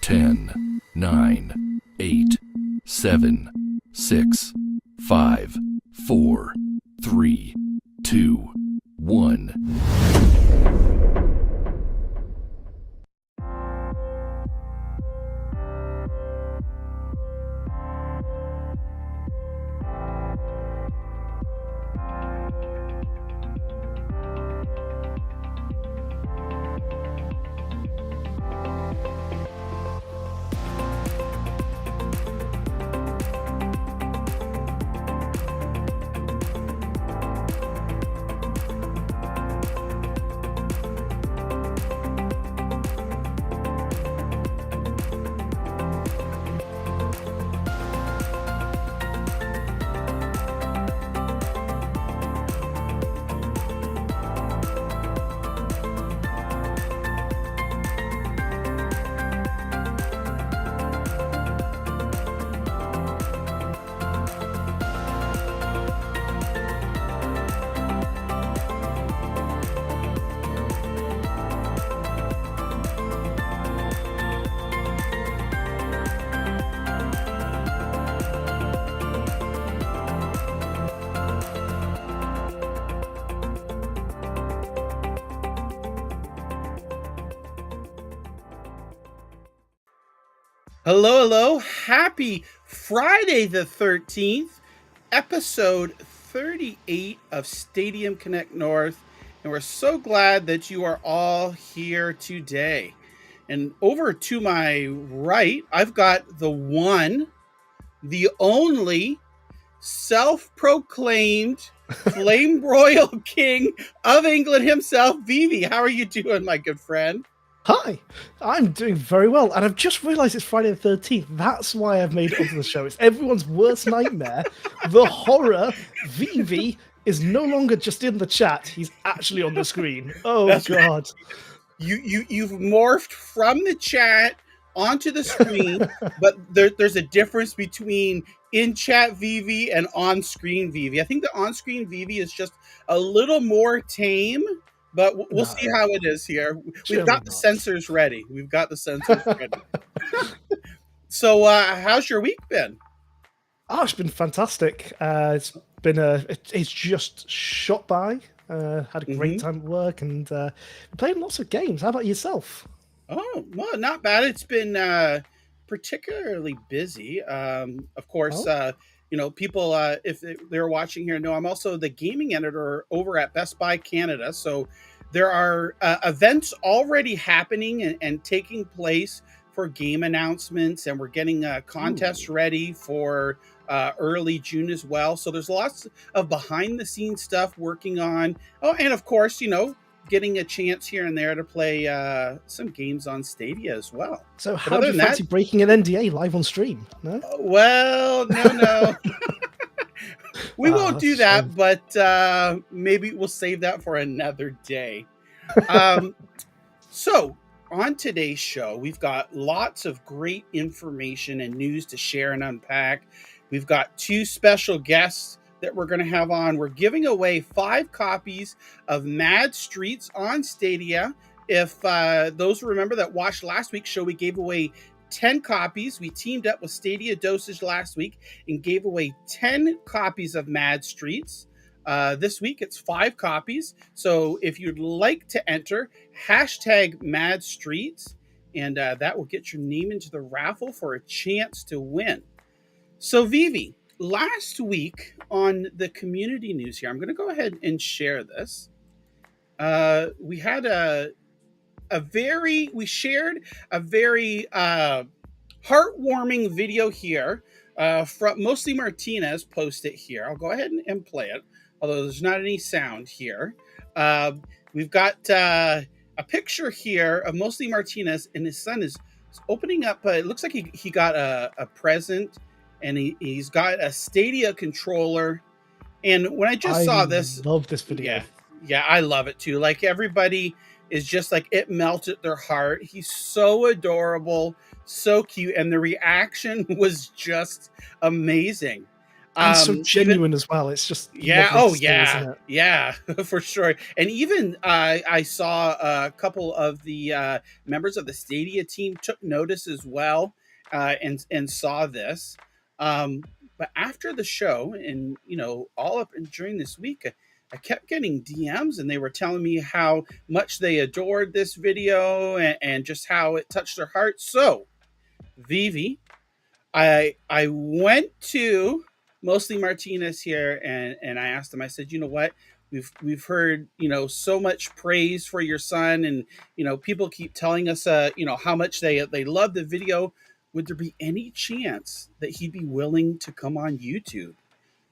10, 9, 8, 7, 6, 5, 4, 3, 2, 1. Hello, hello. Happy Friday the 13th, episode 38 of Stadium Connect North. And we're so glad that you are all here today. And over to my right, I've got the one, the only self-proclaimed Flame Royal King of England himself, Vivi. How are you doing, my good friend? Hi, I'm doing very well, and I've just realised it's Friday the 13th. That's why I've made it onto the show. It's everyone's worst nightmare. The horror. Vivi is no longer just in the chat; he's actually on the screen. Oh That's God! You've morphed from the chat onto the screen, but there's a difference between in chat Vivi and on screen Vivi. I think the on screen Vivi is just a little more tame, but we'll see how it is here. We've got the sensors ready. We've got the sensors ready. So, how's your week been? Oh, it's been fantastic. It's just shot by. Had a great time at work and playing lots of games. How about yourself? Oh, well, not bad. It's been particularly busy. Of course, people, if they're watching here, know I'm also the gaming editor over at Best Buy Canada. So there are events already happening and taking place for game announcements, and we're getting contests ready for early June as well. So there's lots of behind the scenes stuff working on. Oh, and of course, getting a chance here and there to play some games on Stadia as well. So how do you fancy breaking an NDA live on stream? No? Well, no. We won't do that, but maybe we'll save that for another day. So on today's show, we've got lots of great information and news to share and unpack. We've got two special guests that we're going to have on. We're giving away 5 copies of Mad Streets on Stadia. If those remember that watched last week's show, we gave away 10 copies. We teamed up with Stadia Dosage last week and gave away 10 copies of Mad Streets. This week, it's 5 copies. So if you'd like to enter, hashtag Mad Streets, and that will get your name into the raffle for a chance to win. So Vivi, last week on the community news here, I'm going to go ahead and share this. We had we shared a very heartwarming video here from Mostly Martinez posted here. I'll go ahead and play it, although there's not any sound here. We've got a picture here of Mostly Martinez, and his son is opening up. It looks like he got a present. And he's got a Stadia controller. And when I saw this, love this video. Yeah, I love it too. Like, everybody is just like, it melted their heart. He's so adorable, so cute, and the reaction was just amazing. And so Even genuine as well. It's just yeah, lovely oh to see, yeah, isn't it? yeah, for sure. And even I saw a couple of the members of the Stadia team took notice as well, and saw this. Um, but after the show, and all up and during this week, I kept getting DMs, and they were telling me how much they adored this video, and just how it touched their heart. So, Vivi, I went to mostly Martinez here, and I asked him. I said, you know what? We've heard so much praise for your son, and people keep telling us how much they love the video. Would there be any chance that he'd be willing to come on YouTube?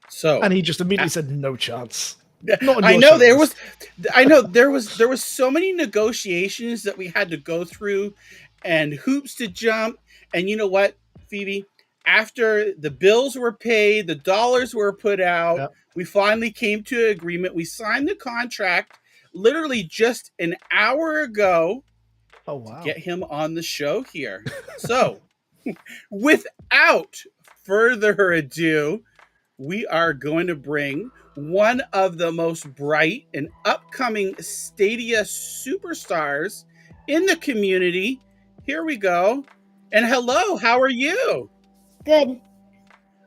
So And he just immediately a- said, no chance. Not on I your know there shoulders. was, I know there was so many negotiations that we had to go through, and hoops to jump. And you know what, Phoebe? After the bills were paid, the dollars were put out, Yep. we finally came to an agreement. We signed the contract literally just an hour ago Oh, to wow. get him on the show here. So, without further ado, we are going to bring one of the most bright and upcoming Stadia superstars in the community. Here we go. And hello, how are you? Good.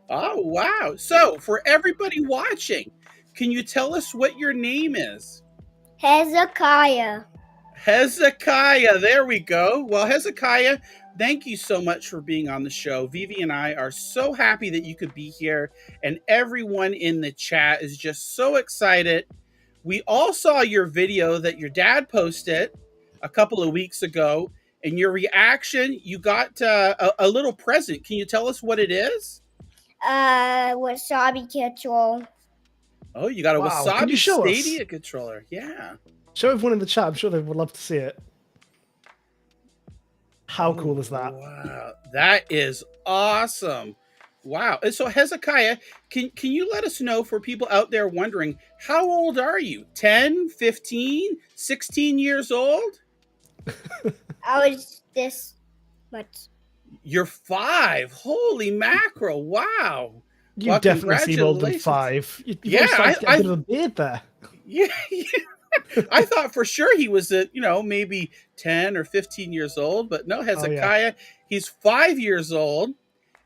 Oh, wow. So, for everybody watching, can you tell us what your name is? Hezekiah. Hezekiah. There we go. Well, Hezekiah, thank you so much for being on the show. Vivi and I are so happy that you could be here, and everyone in the chat is just so excited. We all saw your video that your dad posted a couple of weeks ago, and your reaction. You got a little present. Can you tell us what it is? Wasabi control. Oh, you got a Wow, can you Wasabi show us? Stadia controller. Yeah. Show everyone in the chat. I'm sure they would love to see it. How cool is that? Wow, that is awesome. Wow. And so, Hezekiah, can you let us know, for people out there wondering, how old are you? 10, 15, 16 years old? I was this much. You're 5. Holy mackerel. Wow. You Well, definitely seem older than congratulations. 5. You've Yeah, already started to get a bit of a beard there. Yeah, I thought for sure he was maybe 10 or 15 years old, but no, Hezekiah, he's 5 years old,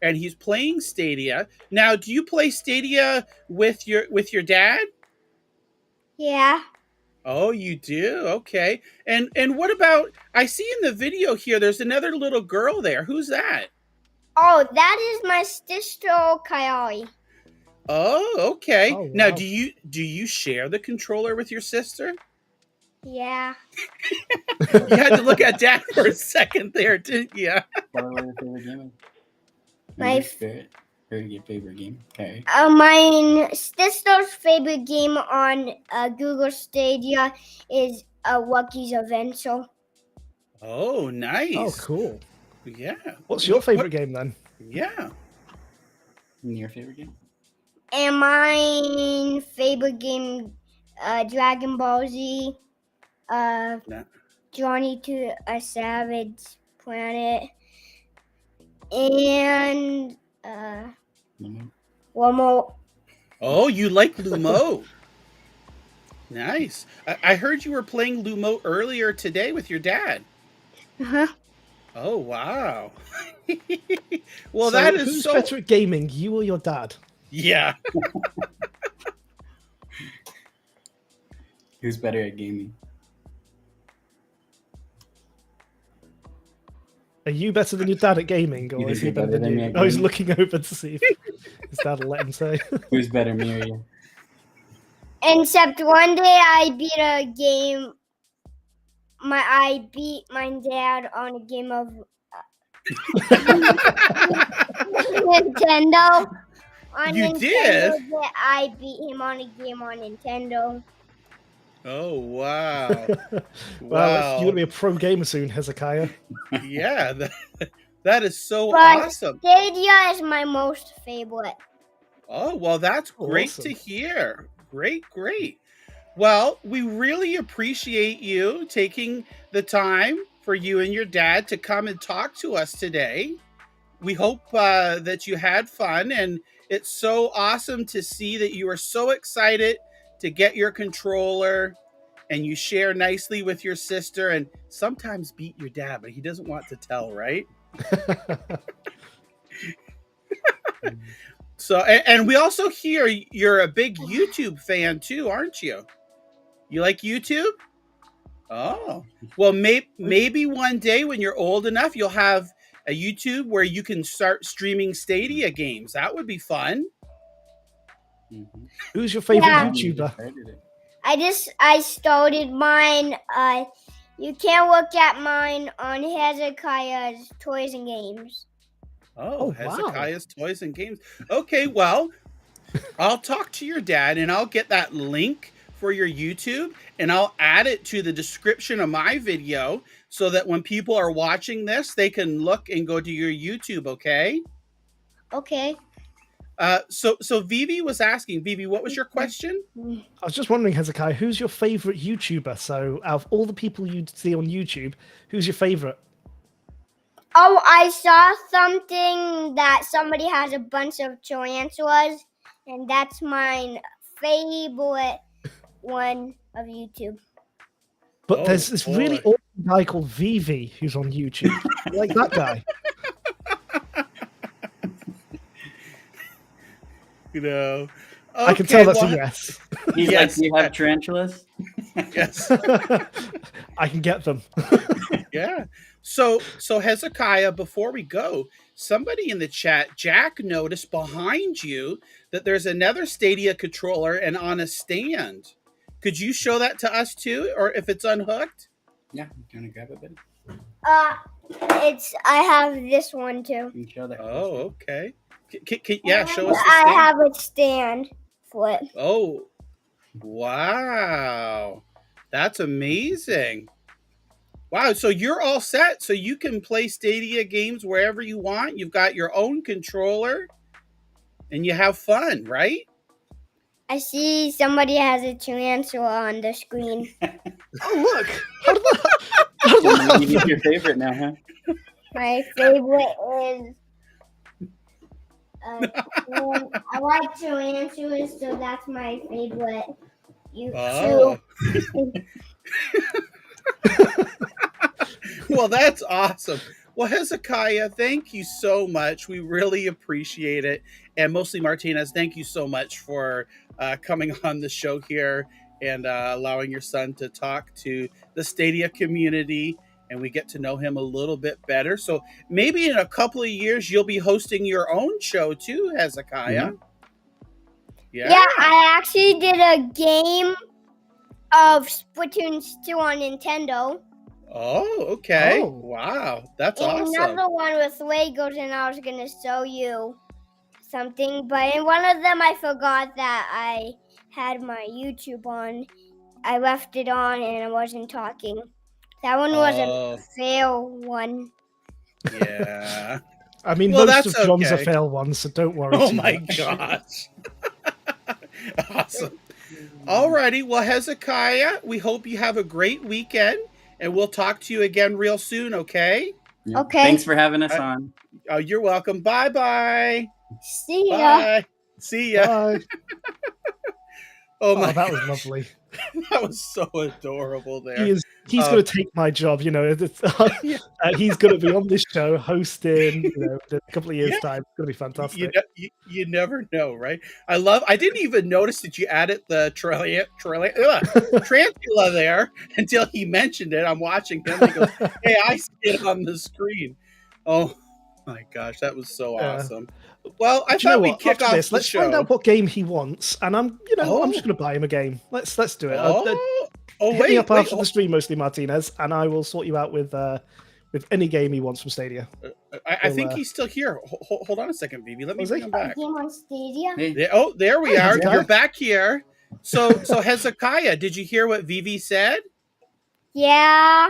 and he's playing Stadia. Now, do you play Stadia with your dad? Yeah. Oh, you do? Okay. And what about, I see in the video here there's another little girl there. Who's that? Oh, that is my sister Kylie. Oh, okay. Oh, Now, wow. do you share the controller with your sister? Yeah. You had to look at Dad for a second there, didn't you? What was your favorite game? My Your favorite game. Okay. my sister's favorite game on Google Stadia is Rocky's Adventure. Oh, nice. Oh, cool. Yeah. What's your favorite game then? Yeah. And your favorite game? And my favorite game, Dragon Ball Z, No. Journey to a Savage Planet, and Mhm. one more. Oh, you like Lumo. Nice. I heard you were playing Lumo earlier today with your dad. Uh-huh. Oh, wow. Well, So that is who's so... better at gaming, you or your dad? Yeah. Who's better at gaming? Are you better than your dad at gaming, or You is think he you're better than better than me you? at Oh, he's gaming? looking over to see if his dad will let him say. Who's better, me or you? Except one day I beat a game. I beat my dad on a game of Nintendo. On You Nintendo, did? that I beat him on a game on Nintendo. Oh, wow. Well, you're going to be a pro gamer soon, Hezekiah. Yeah, that is so But awesome. Stadia is my most favorite. Oh, well, that's great to Awesome. hear. Great, great. Well, we really appreciate you taking the time for you and your dad to come and talk to us today. we hope that you had fun, and it's so awesome to see that you are so excited to get your controller, and you share nicely with your sister, and sometimes beat your dad, but he doesn't want to tell, right? So, and we also hear you're a big YouTube fan too, aren't you? You like YouTube? Oh, well, maybe one day when you're old enough, you'll have a YouTube where you can start streaming Stadia games. That would be fun. Mhm. Who's your favorite Yeah. You YouTuber? started it. I started mine. You can look at mine on Hezekiah's Toys and Games. Oh, wow. Hezekiah's Toys and Games. Okay, well, I'll talk to your dad and I'll get that link for your YouTube and I'll add it to the description of my video so that when people are watching this, they can look and go to your YouTube, okay? Okay. So Vivi was asking, Vivi, what was your question? I was just wondering, Hezekiah, who's your favorite YouTuber? So, out of all the people you see on YouTube, who's your favorite? Oh, I saw something that somebody has a bunch of tarantulas, and that's my favorite one of YouTube. But Oh, there's this really boy. awesome guy called Vivi who's on YouTube. You like that guy? You know, I can tell that's well, a yes. He's Yes. like, do you have tarantulas? yes. I can get them. Yeah. So Hezekiah, before we go, somebody in the chat, Jack, noticed behind you that there's another Stadia controller and on a stand. Could you show that to us too, or if it's unhooked? Yeah. Do you want to grab it, buddy? I have this one too. You can show that. Oh, okay. Yeah, show us the I stand. have a stand for it. Oh, wow. That's amazing. Wow, so you're all set. So you can play Stadia games wherever you want. You've got your own controller and you have fun, right? I see somebody has a tarantula on the screen. Oh, look! How did that You get your favorite now, huh? My favorite is. I like tarantulas, so that's my favorite. Oh. Well, that's awesome. Well, Hezekiah, thank you so much. We really appreciate it. And mostly Martinez, thank you so much for coming on the show here and allowing your son to talk to the Stadia community and we get to know him a little bit better. So maybe in a couple of years, you'll be hosting your own show too, Hezekiah. Mhm. Yeah, I actually did a game of Splatoon 2 on Nintendo. Oh, okay. Oh. Wow. That's And awesome. another one with Legos, and I was going to show you something. But in one of them, I forgot that I had my YouTube on. I left it on and I wasn't talking. That one was Oh. a fail one. Yeah. I mean, Well, most that's of John's okay. are fail ones, so don't worry. Oh too my much. gosh. Awesome. Alrighty. Well, Hezekiah, we hope you have a great weekend and we'll talk to you again real soon, okay? Yeah. Okay. Thanks for having us on. Oh, you're welcome. Bye-bye. See ya. Bye. See ya. Bye. Oh Oh, my that was gosh. lovely. That was so adorable there. He's going to take my job, you know. Yeah. He's going to be on this show hosting, you know, in a couple of years' Yeah. time. It's going to be fantastic. You never know, right? I didn't even notice that you added the tarantula there until he mentioned it. I'm watching him and he goes, hey, I see it on the screen. Oh my gosh, that was so Yeah. awesome. Well, I Do you know thought we'd what? kick After off this, the let's show. find out what game he wants, and I'm just Oh. going to buy him a game. Let's do it. Oh, Hit me up wait. after the stream, mostly Martinez, and I will sort you out with any game he wants from Stadia. I think he's still here. Hold on a second, Vivi. Let me Was bring he? him back. Game on Stadia. Hey, There we Hey, are. Hezekiah. You're back here. So Hezekiah, did you hear what Vivi said? Yeah.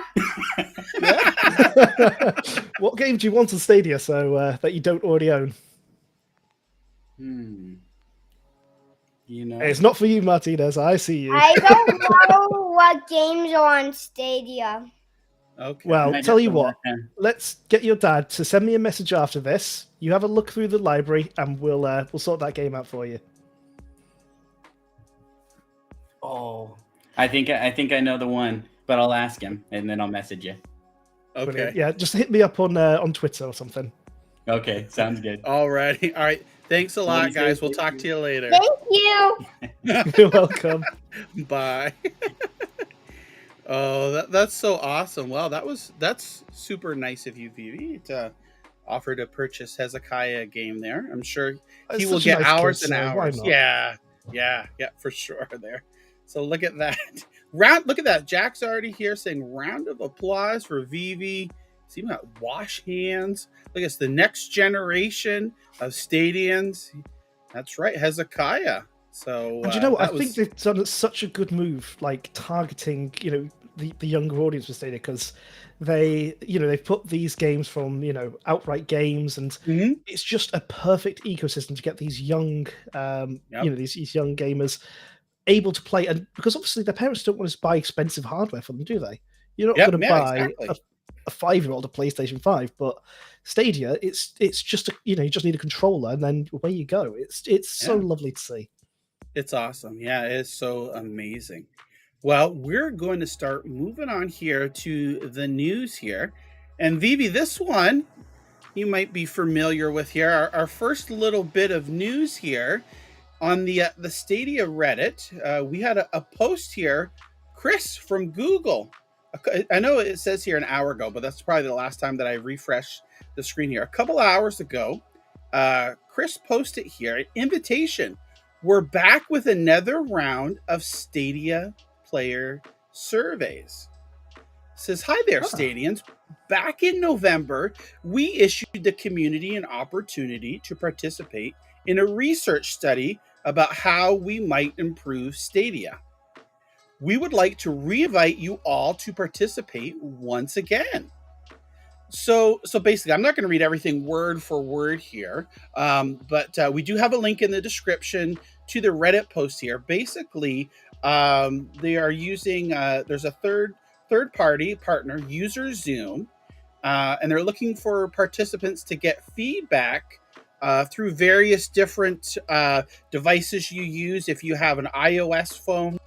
What game do you want on Stadia so that you don't already own? You know. It's not for you, Martinez. I see you. I don't know what games are on Stadia. Okay. Well, Might tell have you to what, work, huh? let's get your dad to send me a message after this. You have a look through the library, and we'll sort that game out for you. Oh, I think I know the one, but I'll ask him and then I'll message you. Okay. Brilliant. Yeah, just hit me up on Twitter or something. Okay, sounds good. Alrighty. All right. Thanks a Well, lot, be guys. safe. We'll talk to you later. Thank you. You're welcome. Bye. Oh, that's so awesome. Wow, that's super nice of you, Vivi, to offer to purchase Hezekiah a game there. I'm sure he It's will such a get nice hours kid, and so why hours. not? Yeah, for sure there. So look at that. Look at that. Jack's already here saying round of applause for Vivi. See, we got wash hands. Look, it's the next generation of Stadians. That's right, Hezekiah. So And you know what? I that think was they've done such a good move, like targeting, the younger audience with Stadia, because they've put these games from, outright games, and Mhm. it's just a perfect ecosystem to get these young, Yep. these young gamers able to play. And because obviously their parents don't want to buy expensive hardware for them, do they? You're not Yep, going to yeah, buy exactly. a 5-year-old a PlayStation 5, but Stadia, it's just you just need a controller, and then away you go. It's so Yeah. lovely to see. It's awesome. Yeah, it's so amazing. Well, we're going to start moving on here to the news here. And Vivi, this one you might be familiar with here. Our first little bit of news here on the Stadia Reddit. We had a post here. Chris from Google. I know it says here an hour ago, but that's probably the last time that I refreshed the screen here. A couple hours ago, Chris posted here an invitation. We're back with another round of Stadia player surveys. Says, hi there, Stadians. Back in November, we issued the community an opportunity to participate in a research study about how we might improve Stadia. We would like to re-invite you all to participate once again. So basically, I'm not going to read everything word for word here, but we do have a link in the description to the Reddit post here. Basically, they are using there's a third party partner, User Zoom, and they're looking for participants to get feedback through various different devices you use. If you have an iOS phone,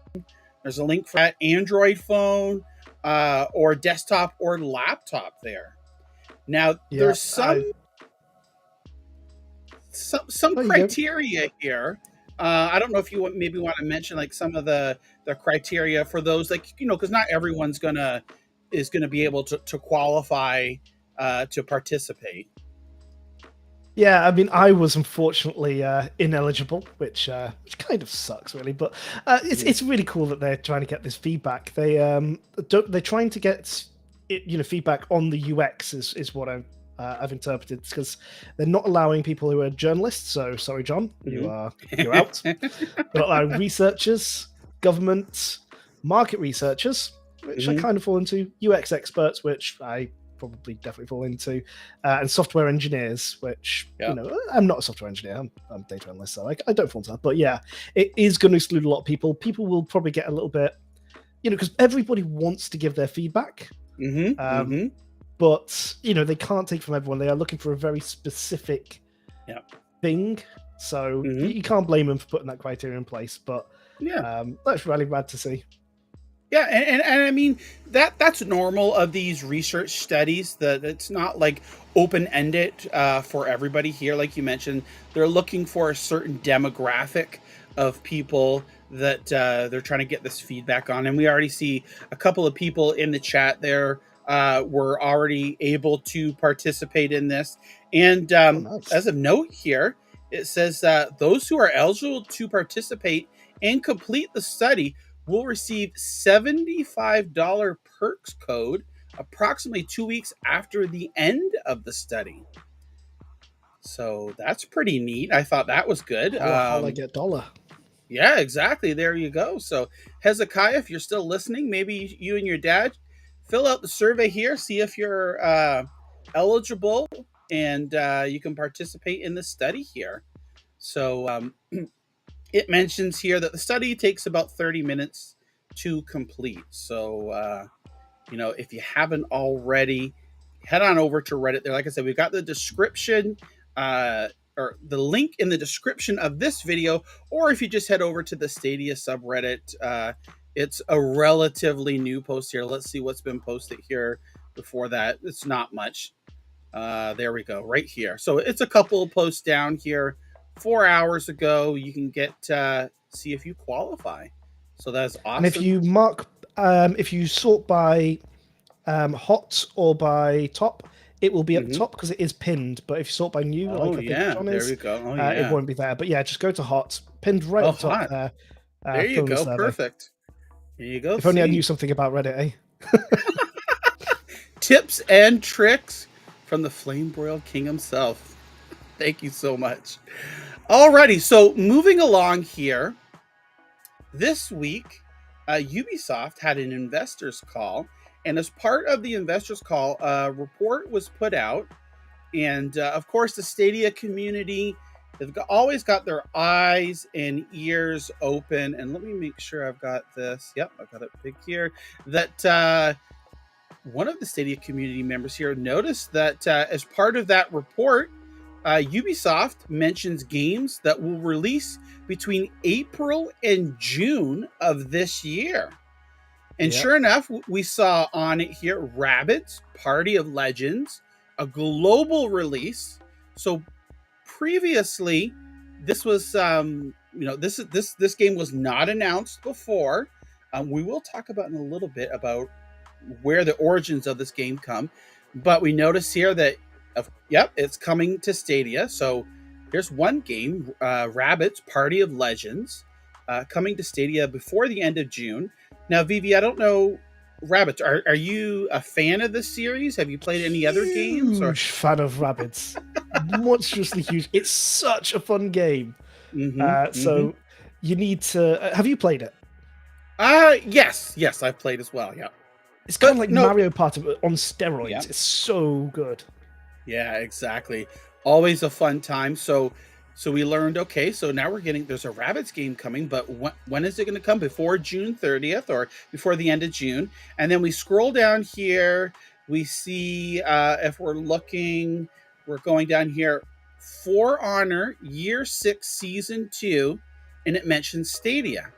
there's a link for that, Android phone, or desktop or laptop there. Now, there's some criteria here. I don't know if you maybe want to mention like some of the criteria for those, like, because not everyone's is gonna be able to qualify to participate. Yeah, I mean, I was unfortunately ineligible, which kind of sucks, really. But it's really cool that they're trying to get this feedback. They're trying to get feedback on the UX is what I've interpreted, because they're not allowing people who are journalists. So sorry, John, you're out. They're not allowing researchers, government, market researchers, which I kind of fall into, UX experts, which I probably definitely fall into, and software engineers, which I'm not a software engineer, I'm a data analyst, so I don't fall into that. But yeah, it is going to exclude a lot of people. People will probably get a little bit, because everybody wants to give their feedback, but they can't take from everyone. They are looking for a very specific thing, so you can't blame them for putting that criteria in place. But that's really rad to see. Yeah, and I mean that's normal of these research studies. That it's not like open-ended for everybody here. Like you mentioned, they're looking for a certain demographic of people that they're trying to get this feedback on. And we already see a couple of people in the chat there were already able to participate in this. And nice. As of note here, it says those who are eligible to participate and complete the study will receive $75 perks code approximately 2 weeks after the end of the study. So that's pretty neat. I thought that was good. Holla, get dollar. Yeah, exactly. There you go. So Hezekiah, if you're still listening, maybe you and your dad fill out the survey here, see if you're eligible, and you can participate in the study here. So it mentions here that the study takes about 30 minutes to complete. So if you haven't already, head on over to Reddit there. Like I said, we've got the description, or the link in the description of this video, or if you just head over to the Stadia subreddit, it's a relatively new post here. Let's see what's been posted here before that. It's not much. There we go, right here. So it's a couple of posts down here. 4 hours ago, you can get see if you qualify. So that's awesome. And if you if you sort by hot or by top, it will be at the top because it is pinned. But if you sort by new, like I think John is, there we go. it won't be there. But yeah, just go to hot, pinned right at the top hot. there. There you go, perfect. There you go. If only I knew something about Reddit, eh? Tips and tricks from the flame broiled king himself. Thank you so much. Alrighty, so moving along here. This week, Ubisoft had an investors call, and as part of the investors call, a report was put out, and of course, the Stadia community, they've always got their eyes and ears open. And let me make sure I've got this. Yep, I've got it big here. That one of the Stadia community members here noticed that as part of that report, Ubisoft mentions games that will release between April and June of this year. And sure enough, we saw on it here, Rabbids Party of Legends, a global release. So previously, this was this game was not announced before. We will talk about in a little bit about where the origins of this game come, but we notice here that it's coming to Stadia. So here's one game, Rabbids Party of Legends, coming to Stadia before the end of June. Now, Vivi, I don't know, Rabbids, are you a fan of this series? Have you played any other games? Huge fan of Rabbids. Monstrously huge. It's such a fun game. So you need to... have you played it? Yes, I've played as well, yeah. It's kind of like Mario Party on steroids. Yeah. It's so good. Yeah, exactly. Always a fun time. So we learned, okay, so now there's a Rabbids game coming, but when is it going to come? Before June 30th or before the end of June? And then we scroll down here, we see, if we're going down here, For Honor Year 6 Season 2, and it mentions Stadia.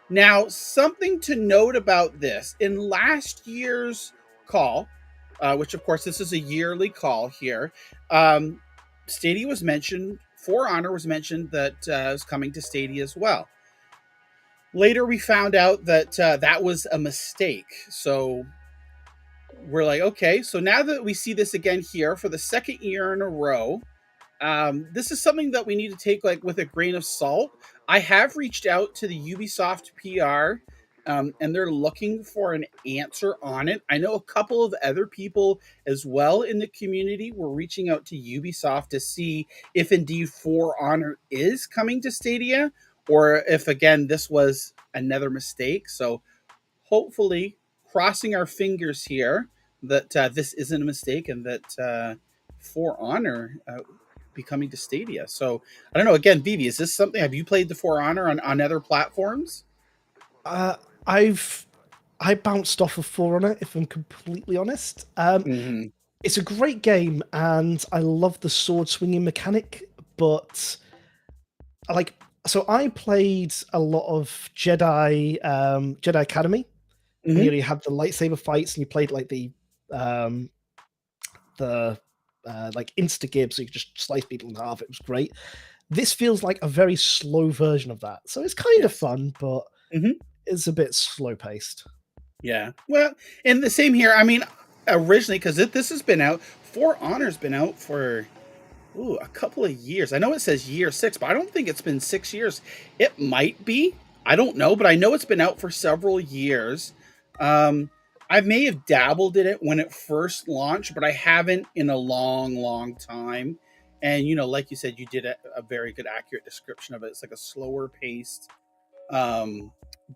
Now, something to note about this, in last year's call, which of course this is a yearly call here, Stadia was mentioned, For Honor was mentioned that is coming to Stadia as well. Later we found out that that was a mistake. So we're like, okay, so now that we see this again here for the second year in a row, this is something that we need to take with a grain of salt. I have reached out to the Ubisoft PR, and they're looking for an answer on it. I know a couple of other people as well in the community were reaching out to Ubisoft to see if indeed For Honor is coming to Stadia, or if, again, this was another mistake. So hopefully, crossing our fingers here that this isn't a mistake and that For Honor be coming to Stadia. So I don't know. Again, Vivi, is this something? Have you played the For Honor on other platforms? I bounced off of For Honor, if I'm completely honest. It's a great game, and I love the sword swinging mechanic. But so I played a lot of Jedi Academy. And you had the lightsaber fights, and you played like insta-gib, so you could just slice people in half. It was great. This feels like a very slow version of that. So it's kind of fun, but it's a bit slow-paced. Yeah. Well, and the same here. I mean, originally, because this has been out, For Honor's been out for a couple of years. I know it says year 6, but I don't think it's been 6 years. It might be. I don't know, but I know it's been out for several years. I may have dabbled in it when it first launched, but I haven't in a long, long time. And, like you said, you did a very good, accurate description of it. It's like a slower paced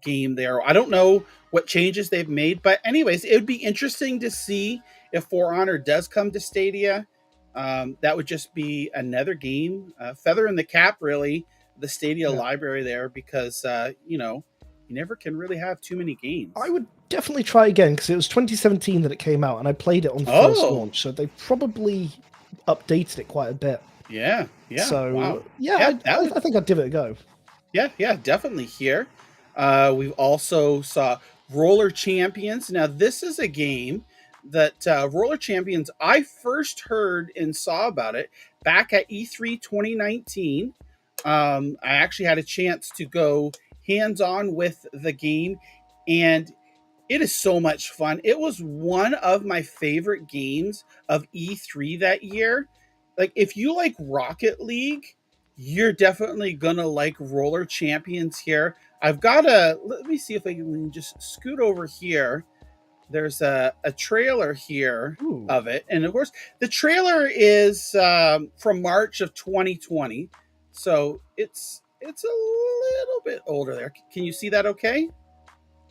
game there. I don't know what changes they've made, but anyways, it would be interesting to see if For Honor does come to Stadia. That would just be another game, feather in the cap, really, the Stadia library there, because, you never can really have too many games. I would definitely try again because it was 2017 that it came out, and I played it on first launch, so they probably updated it quite a bit. Yeah. So Wow. yeah, that would, I think I'd give it a go. yeah, definitely here. We've also saw Roller Champions. Now, this is a game that Roller Champions, I first heard and saw about it back at E3 2019. I actually had a chance to go hands-on with the game, and it is so much fun. It was one of my favorite games of E3 that year. Like, if you like Rocket League, you're definitely gonna like Roller Champions here. Let me see if I can just scoot over here. There's a trailer here Ooh. of it. And of course, the trailer is from March of 2020. So it's a little bit older there. Can you see that okay?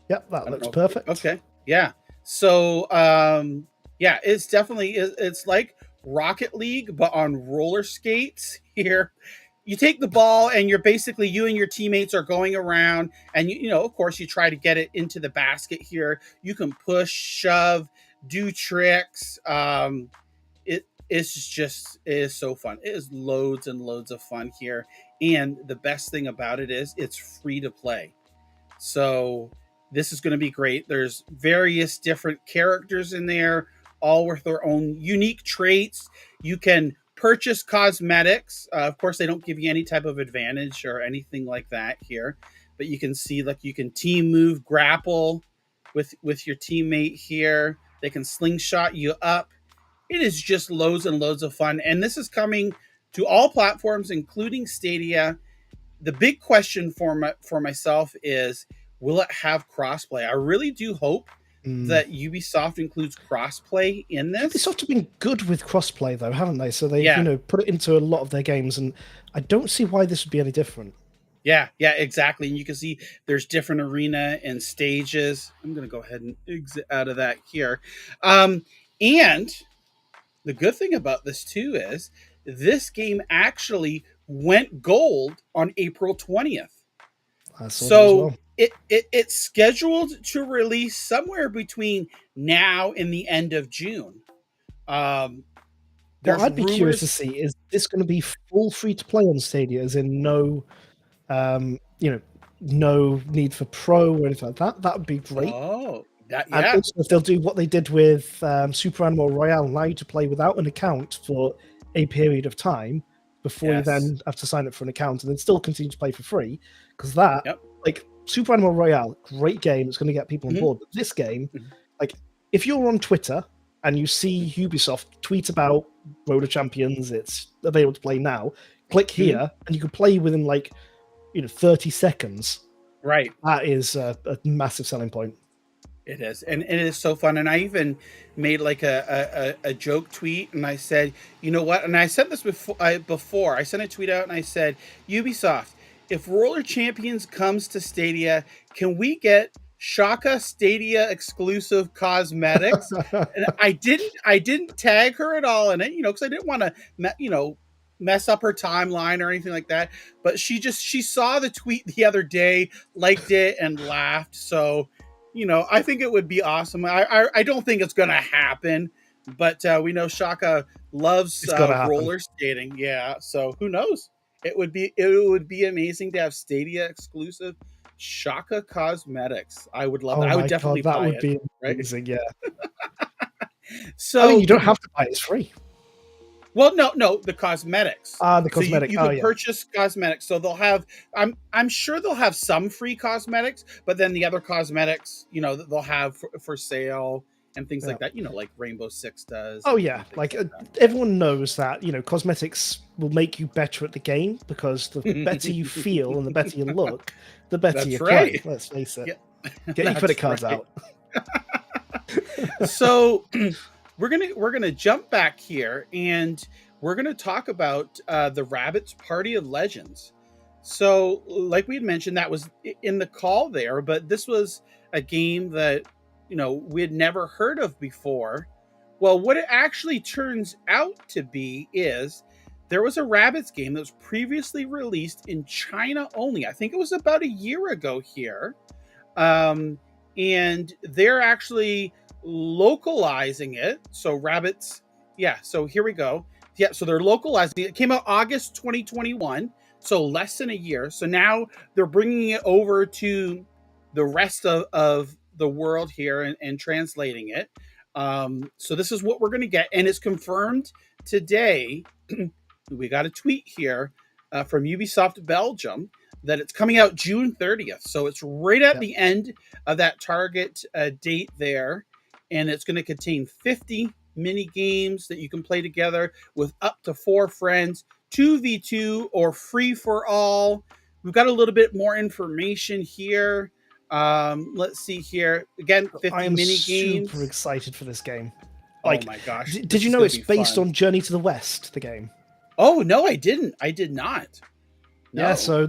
Yep, that looks perfect. Okay. Yeah. So yeah, it's definitely it's like Rocket League, but on roller skates here. You take the ball and you're basically, you and your teammates are going around, and you know, of course, you try to get it into the basket here. You can push, shove, do tricks. It is so fun. It is loads and loads of fun here. And the best thing about it is it's free to play. So this is going to be great. There's various different characters in there, all with their own unique traits. You can purchase cosmetics. Of course, they don't give you any type of advantage or anything like that here, but you can see, like, you can team move, grapple with your teammate here. They can slingshot you up. It is just loads and loads of fun. And this is coming to all platforms, including Stadia. The big question for myself is, will it have crossplay? I really do hope that Ubisoft includes crossplay in this. Ubisoft have been good with crossplay, though, haven't they? So they've put it into a lot of their games, and I don't see why this would be any different. Yeah, exactly. And you can see there's different arena and stages. I'm going to go ahead and exit out of that here. And the good thing about this too is this game actually went gold on April 20th. So it's scheduled to release somewhere between now and the end of June. What I'd be curious to see, is this going to be full free to play on Stadia, as in no need for pro or anything like that? That would be great. Oh, yeah. And also, if they'll do what they did with Super Animal Royale, allow you to play without an account for a period of time before you then have to sign up for an account, and then still continue to play for free. Because like Super Animal Royale, great game, it's going to get people on board. But this game, like, if you're on Twitter and you see Ubisoft tweet about Roller Champions, it's available to play now, click here, and you can play within 30 seconds. Right. That is a massive selling point. It is. And it is so fun. And I even made like a joke tweet, and I said, you know what? And I said this before. I sent a tweet out and I said, Ubisoft, if Roller Champions comes to Stadia, can we get Shaka Stadia exclusive cosmetics? And I didn't tag her at all in it, because I didn't want to, mess up her timeline or anything like that. But she saw the tweet the other day, liked it, and laughed. So, I think it would be awesome. I don't think it's going to happen, but we know Shaka loves roller skating. Yeah. So who knows? It would be amazing to have Stadia exclusive Shaka cosmetics. I would love that. I would definitely buy it. That would be amazing. Right? Yeah. So you don't have to buy it. It's free. Well, no, the cosmetics. The cosmetics. So you can purchase cosmetics. So they'll have, I'm sure they'll have some free cosmetics, but then the other cosmetics, they'll have for sale and things like that. Like Rainbow Six does. Oh yeah, everyone knows that cosmetics will make you better at the game, because the better you feel and the better you look, the better you play. Let's face it. Yeah. Get your credit cards out. So. We're gonna jump back here, and we're gonna talk about the Rabbids Party of Legends. So, like we had mentioned, that was in the call there, but this was a game that we had never heard of before. Well, what it actually turns out to be is there was a Rabbids game that was previously released in China only. I think it was about a year ago here. And they're actually localizing it. So rabbits, yeah. So here we go. Yeah, so they're localizing it. It came out August 2021, so less than a year. So now they're bringing it over to the rest of the world here and translating it. So this is what we're going to get, and it's confirmed today. We got a tweet here from Ubisoft Belgium that it's coming out June 30th. So it's right at the end of that target date there. And it's going to contain 50 mini games that you can play together with up to 4 friends, 2v2 or free for all. We've got a little bit more information here. Let's see here. Again, 50 I am mini games. super excited for this game. Like, oh my gosh. Did you know it's based on Journey to the West, the game? Oh, no, I didn't. I did not. No. Yeah, so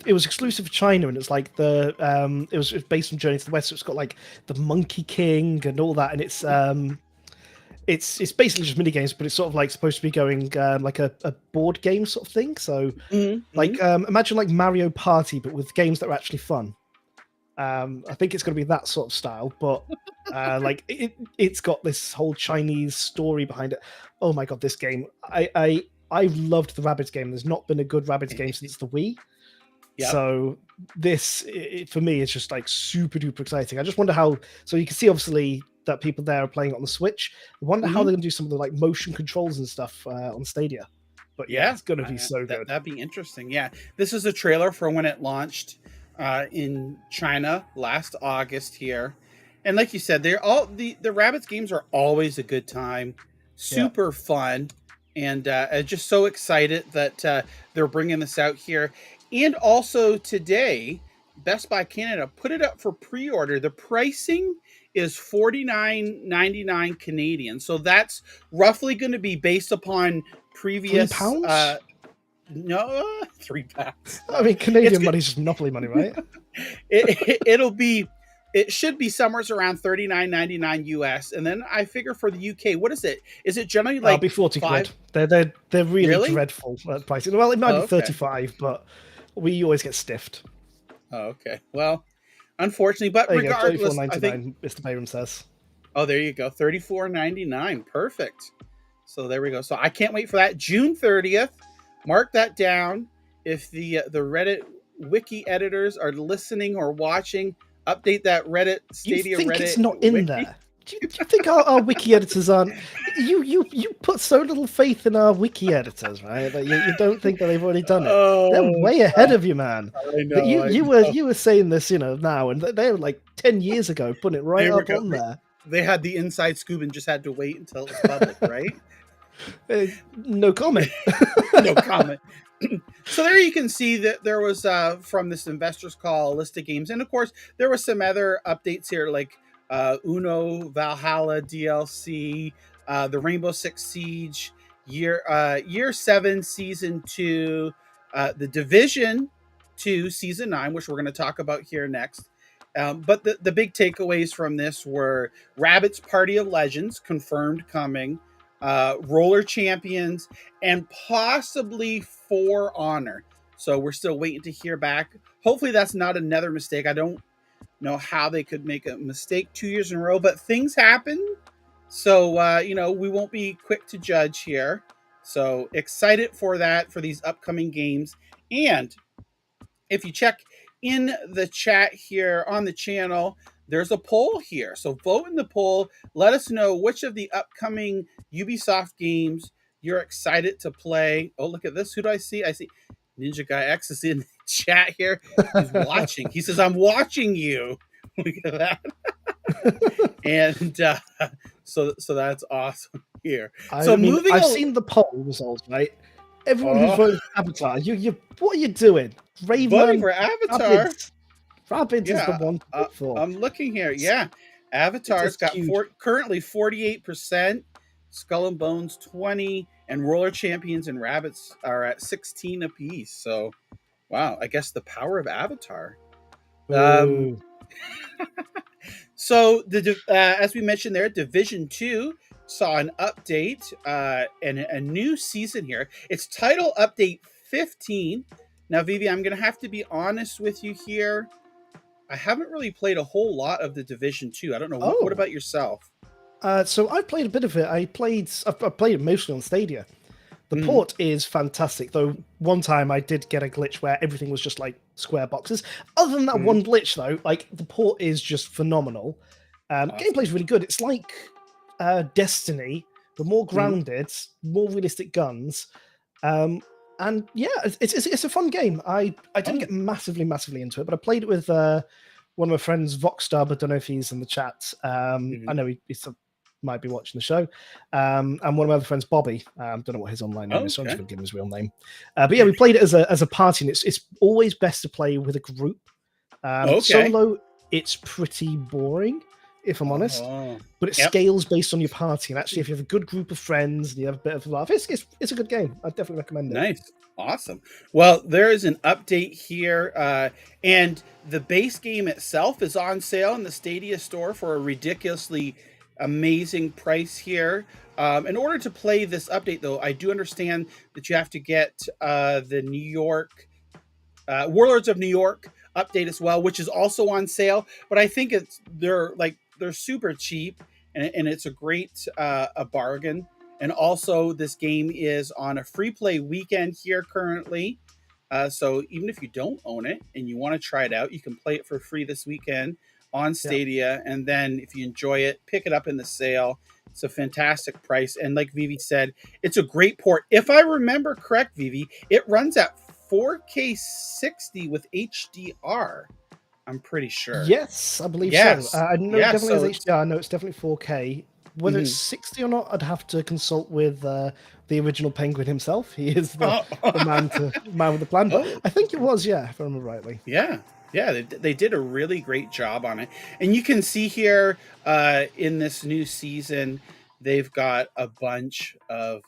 it was exclusive for China, and it's like it was based on Journey to the West. So it's got like the Monkey King and all that, and it's basically just mini games, but it's sort of like supposed to be going like a board game sort of thing. So imagine like Mario Party, but with games that are actually fun. I think it's going to be that sort of style, but like it's got this whole Chinese story behind it. Oh my god, this game! I loved the Rabbids game. There's not been a good Rabbids game since the Wii. Yep. So this, for me, is just like super duper exciting. I just wonder how. So you can see obviously that people there are playing it on the Switch. I wonder how they're going to do some of the like motion controls and stuff on Stadia. But yeah, it's going to be so good. That'd be interesting. Yeah, this is a trailer for when it launched in China last August here, and like you said, they're all the Rabbids games are always a good time, super fun. And just so excited that they're bringing this out here. And also today, Best Buy Canada put it up for pre-order. The pricing is $49.99 Canadian. So that's roughly going to be based upon previous... £3? No, £3. I mean, Canadian money's just monopoly money, right? It should be somewhere around $39.99 US, and then I figure for the UK, what is it? Is it generally like It'll be 40 quid? They're really dreadful at pricing. Well, it might be 35, but we always get stiffed. Oh, okay. Well, unfortunately, but regardless, $34.99, I think Mr. Bayram says. Oh, there you go, $34.99. Perfect. So there we go. So I can't wait for that. June 30th. Mark that down. If the Reddit wiki editors are listening or watching, update that Reddit Stadia. You think Reddit it's not in wiki? there? Do you think our wiki editors aren't? You put so little faith in our wiki editors, right? That you don't think that they've already done it. They're way ahead of you, man. I know. You were saying this, now, and they were like 10 years ago, putting it right up on there. They had the inside scoop and just had to wait until it was public, right? No comment. No comment. So there you can see that there was from this investors call a list of games, and of course there were some other updates here like Uno Valhalla DLC, the Rainbow Six Siege year 7 season 2, the Division 2 season 9, which we're going to talk about here next. But the big takeaways from this were Rabbids Party of Legends confirmed coming, Roller Champions, and possibly For Honor. So we're still waiting to hear back. Hopefully that's not another mistake. I don't know how they could make a mistake 2 years in a row, but things happen. So, we won't be quick to judge here. So excited for that, for these upcoming games. And if you check in the chat here on the channel, there's a poll here. So vote in the poll. Let us know which of the upcoming Ubisoft games you're excited to play. Oh, look at this. Who do I see? I see Ninja Guy X is in the chat here. He's watching. He says, I'm watching you. Look at that. And so that's awesome here. I've seen the poll results, right? Everyone who voted for Avatar, what are you doing? Voting for Avatar? Rabbids is the one to vote for. I'm looking here. Yeah. Avatar's got currently 48%, Skull and Bones 20, and Roller Champions and Rabbids are at 16 apiece. So, wow, I guess the power of Avatar. So, as we mentioned there, Division 2 saw an update and a new season here. It's title update 15. Now, Vivi, I'm going to have to be honest with you here. I haven't really played a whole lot of the Division 2. I don't know. What Oh. about yourself? So I played a bit of it. I've played it mostly on Stadia. The Mhm. port is fantastic, though. One time I did get a glitch where everything was just like square boxes. Other than that Mhm. one glitch, though, like the port is just phenomenal. Awesome. Gameplay's really good. It's like Destiny, but more grounded, more realistic guns. And yeah, it's a fun game. I didn't get massively into it, but I played it with one of my friends, Voxdub. I don't know if he's in the chat. I know he might be watching the show. And one of my other friends, Bobby. Don't know what his online name is, so I'm just going to give him his real name. But yeah, we played it as a party, and it's always best to play with a group. Solo, it's pretty boring, if I'm honest. But it scales based on your party, and actually, if you have a good group of friends and you have a bit of laugh, it's a good game. I definitely recommend it. Nice. Awesome. Well, there is an update here, and the base game itself is on sale in the Stadia store for a ridiculously amazing price here. In order to play this update, though, I do understand that you have to get the New York Warlords of New York update as well, which is also on sale. But I think they're super cheap, and it's a great a bargain. And also, this game is on a free play weekend here currently. So even if you don't own it and you want to try it out, you can play it for free this weekend on Stadia. And then if you enjoy it, pick it up in the sale. It's a fantastic price. And like Vivi said, it's a great port. If I remember correct, Vivi, it runs at 4K 60 with HDR. I'm pretty sure. Yes, I believe so. I know definitely is HDR. I know it's definitely 4K. Whether it's 60 or not, I'd have to consult with the original Penguin himself. He is the man with the plan. I think it was, if I remember rightly. Yeah, they did a really great job on it. And you can see here in this new season, they've got a bunch of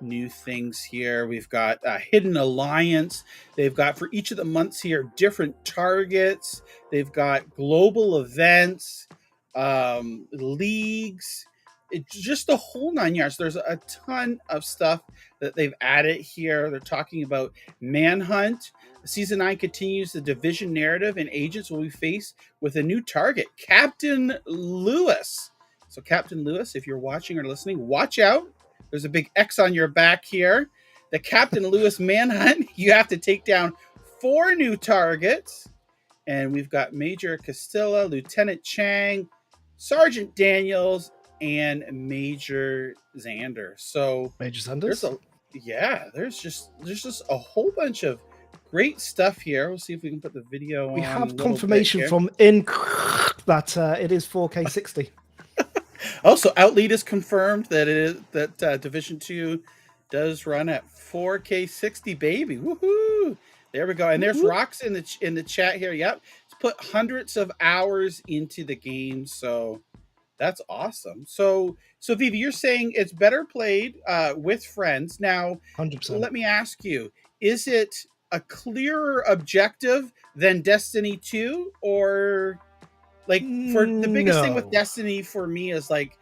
new things here. We've got Hidden Alliance. They've got, for each of the months here, different targets. They've got global events, leagues. It's just the whole 9 yards. There's a ton of stuff that they've added here. They're talking about Manhunt. Season 9 continues the division narrative, and agents will be faced with a new target, Captain Lewis. So Captain Lewis, if you're watching or listening, watch out. There's a big X on your back here. The Captain Lewis Manhunt. You have to take down 4 new targets. And we've got Major Castilla, Lieutenant Chang, Sergeant Daniels, and Major Xander. So Major Xander? There's just a whole bunch of great stuff here. We'll see if we can put the video on. We have confirmation from that it is 4K 60. Also, Outlead is confirmed that Division 2 does run at 4K 60, baby. Woohoo! There we go. And there's Rocks in the chat here. Yep. It's put hundreds of hours into the game, so that's awesome. So Vivi, you're saying it's better played with friends. Now, 100%. Let me ask you, is it a clearer objective than Destiny 2, or like, for the biggest thing with Destiny for me is like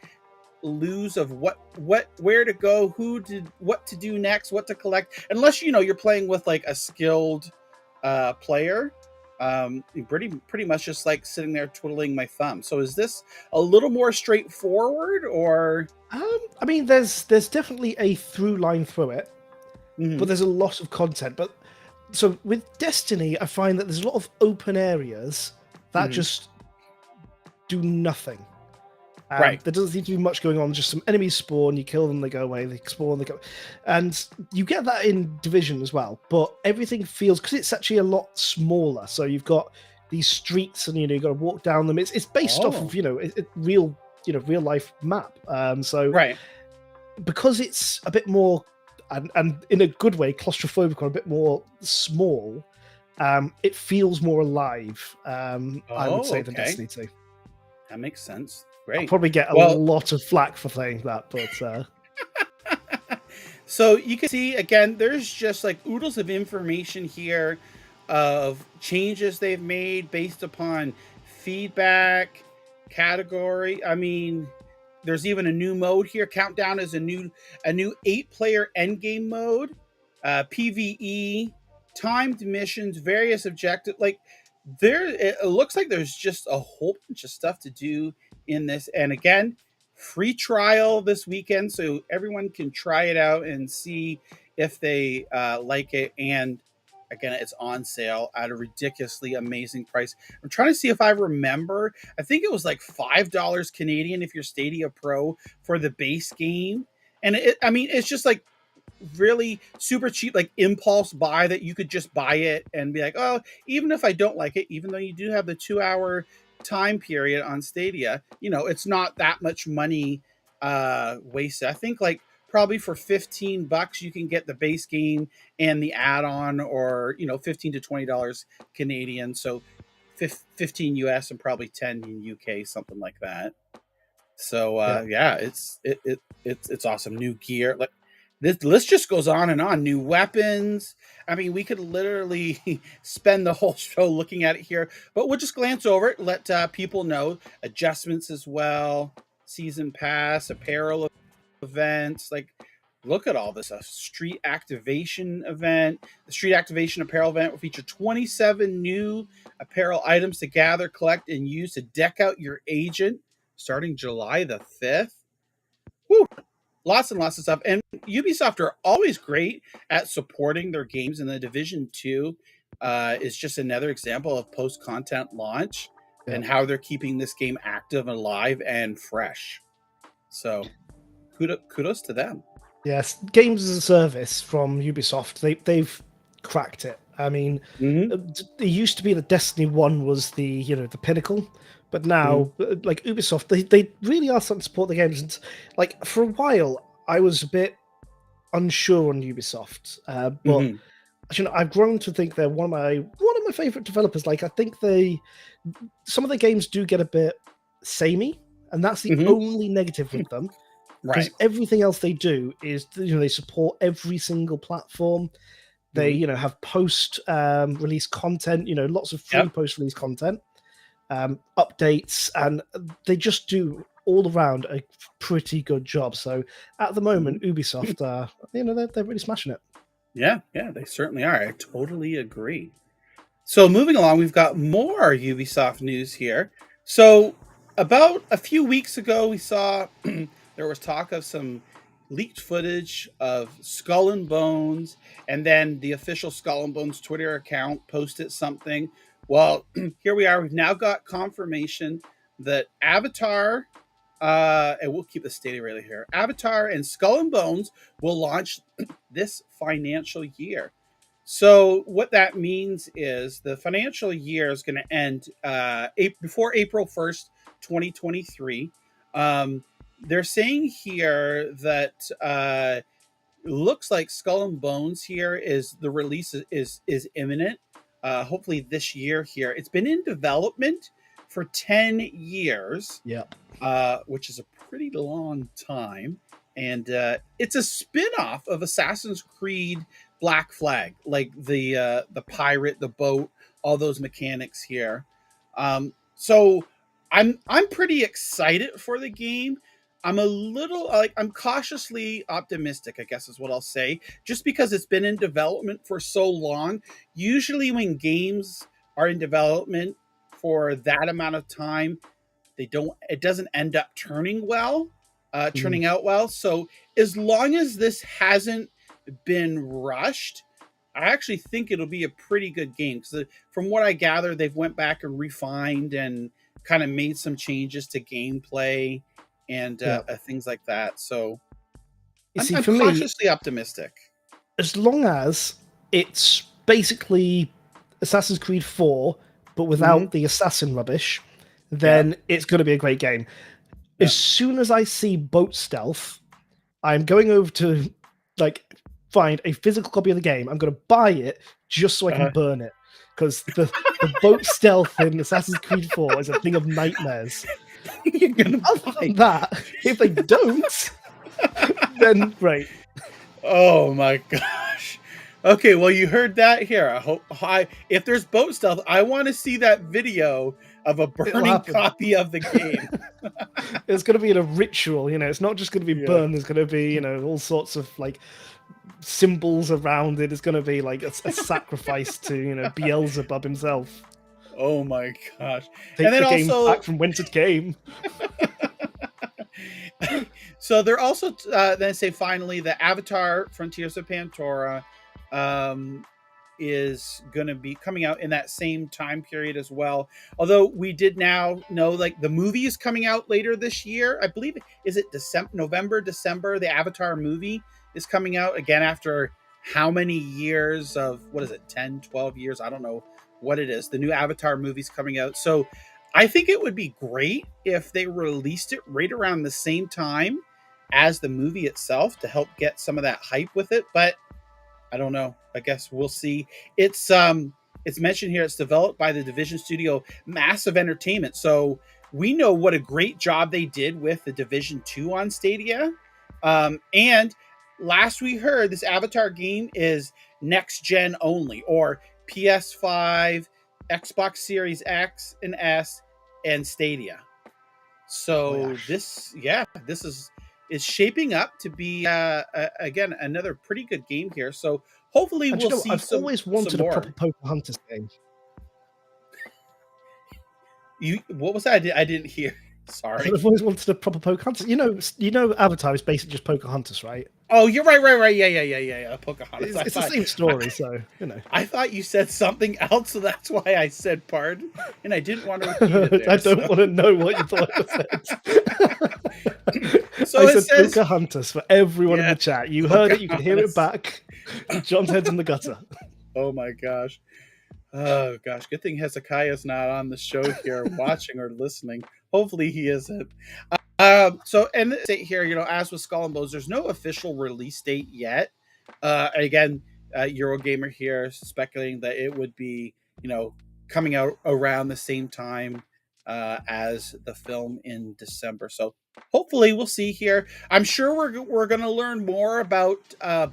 lose of where to go, what to do next, what to collect, unless you're playing with like a skilled player. Pretty much just like sitting there twiddling my thumb. So is this a little more straightforward, or I mean, there's definitely a through line through it, but there's a lot of content. But so with Destiny, I find that there's a lot of open areas that just do nothing. There doesn't seem to be much going on. Just some enemies spawn, you kill them, they go away. They spawn, they go, and you get that in Division as well. But everything feels, because it's actually a lot smaller. So you've got these streets, and you've got to walk down them. It's based off of real life map. Because it's a bit more, and in a good way, claustrophobic, or a bit more small. It feels more alive. I would say than Destiny 2. That makes sense. Great. I'll probably get a lot of flack for saying that, but so you can see again, there's just like oodles of information here of changes they've made based upon feedback, category. I mean, there's even a new mode here. Countdown is a new 8-player endgame mode, PvE, timed missions, various objectives. Like, it looks like there's just a whole bunch of stuff to do in this. And again, free trial this weekend, so everyone can try it out and see if they like it. And again, it's on sale at a ridiculously amazing price. I'm trying to see if I remember. I think it was like $5 Canadian if you're Stadia Pro for the base game. And I mean, it's just like really super cheap, like impulse buy that you could just buy it and be like, oh, even if I don't like it, even though you do have the 2 hour time period on Stadia, it's not that much money wasted. I think like probably for $15 you can get the base game and the add-on, or 15 to $20 Canadian, so 15 US and probably 10 in UK, something like that. So Yeah. yeah, it's awesome. New gear, like this list just goes on and on. New weapons. I mean, we could literally spend the whole show looking at it here, but we'll just glance over it. Let people know adjustments as well. Season pass, apparel events. Like, look at all this. A street activation event. The street activation apparel event will feature 27 new apparel items to gather, collect, and use to deck out your agent starting July the 5th. Woo! Lots and lots of stuff. And Ubisoft are always great at supporting their games, and the Division 2 is just another example of post-content launch and how they're keeping this game active, alive, and fresh. So kudos to them. Yes, games as a service from Ubisoft, they've cracked it. I mean, it used to be that Destiny 1 was the the pinnacle, but now like Ubisoft, they really are starting to support the games. And like for a while, I was a bit unsure on Ubisoft, but I've grown to think they're one of my favorite developers. Like I think some of the games do get a bit samey, and that's the only negative with them. Because Right. everything else they do is, they support every single platform. They, have post-release content, lots of free post-release content, updates, and they just do all around a pretty good job. So at the moment, Ubisoft, they're really smashing it. Yeah, they certainly are. I totally agree. So moving along, we've got more Ubisoft news here. So about a few weeks ago, we saw there was talk of some leaked footage of Skull and Bones, and then the official Skull and Bones Twitter account posted something. Well, here we are. We've now got confirmation that Avatar, and we'll keep the Stadia right here, Avatar and Skull and Bones will launch this financial year. So what that means is the financial year is going to end before April 1st, 2023. They're saying here that looks like Skull and Bones here is the release is imminent. Hopefully this year here. It's been in development for 10 years. Yeah. Which is a pretty long time. And it's a spin-off of Assassin's Creed Black Flag, like the pirate, the boat, all those mechanics here. So I'm pretty excited for the game. I'm cautiously optimistic, I guess is what I'll say, just because it's been in development for so long. Usually when games are in development for that amount of time, it doesn't end up turning out well. So as long as this hasn't been rushed, I actually think it'll be a pretty good game, because from what I gather, they've went back and refined and kind of made some changes to gameplay and things like that. So I'm cautiously optimistic. As long as it's basically Assassin's Creed 4, but without the assassin rubbish, then it's going to be a great game. As soon as I see boat stealth, I'm going over to find a physical copy of the game. I'm going to buy it just so I can burn it, because the boat stealth in Assassin's Creed 4 is a thing of nightmares. You're gonna Other than that, if they don't, then great. Oh my gosh. Okay, well, you heard that here. If there's boat stealth, I want to see that video of a burning copy of the game. It's going to be in a ritual, it's not just going to be burned. There's going to be, all sorts of symbols around it. It's going to be like a sacrifice to, Beelzebub himself. Oh my gosh. Take And then the game also back from whence it came. so they're also then say finally the Avatar Frontiers of Pandora is going to be coming out in that same time period as well. Although we did now know like the movie is coming out later this year. I believe, is it November, December? The Avatar movie is coming out again after how many years of, what is it, 10, 12 years? I don't know what it is. The new Avatar movie's coming out. So I think it would be great if they released it right around the same time as the movie itself to help get some of that hype with it. But I don't know. I guess we'll see. It's mentioned here. It's developed by the Division Studio Massive Entertainment. So we know what a great job they did with the Division 2 on Stadia. And last we heard, this Avatar game is next gen only, or PS5, Xbox Series X and S, and Stadia. So this is shaping up to be again another pretty good game here. So hopefully we'll see. I've always wanted a proper Pocahontas game. What was that? I didn't hear. Sorry. I've always wanted a proper Pocahontas. You know, Avatar is basically just Pocahontas, right? Oh, you're right. Yeah. Pocahontas. It's the same story, so you know. I thought you said something else, so that's why I said pardon, and I didn't want to repeat it there, I don't want to know what you thought I said. So I it says Pocahontas for everyone in the chat. You heard it. You can hear it back. John's head's in the gutter. Oh my gosh. Oh gosh. Good thing Hezekiah's not on the show here, watching or listening. Hopefully he isn't. So, and here, as with Skull and Bones, there's no official release date yet. Again, Eurogamer here speculating that it would be, coming out around the same time as the film in December. So hopefully we'll see here. I'm sure we're going to learn more about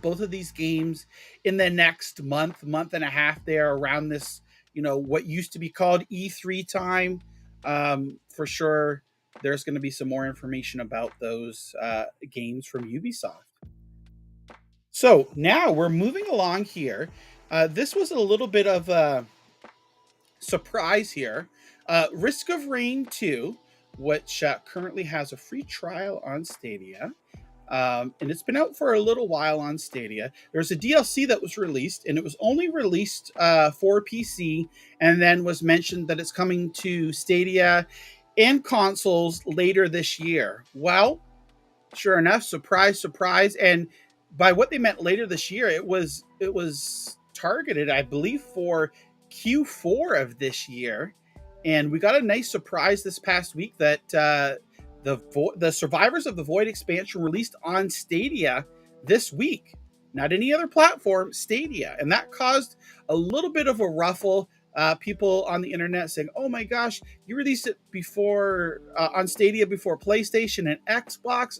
both of these games in the next month and a half there around this, what used to be called E3 time. For sure, there's going to be some more information about those games from Ubisoft. So now we're moving along here. This was a little bit of a surprise here. Risk of Rain 2, which currently has a free trial on Stadia. And it's been out for a little while on Stadia. There's a DLC that was released, and it was only released for PC, and then was mentioned that it's coming to Stadia and consoles later this year. Well, sure enough, surprise, and by what they meant later this year, it was targeted, I believe, for Q4 of this year. And we got a nice surprise this past week that the Survivors of the Void expansion released on Stadia this week. Not any other platform, Stadia. And that caused a little bit of a ruffle. People on the internet saying, oh my gosh, you released it before on Stadia before PlayStation and Xbox.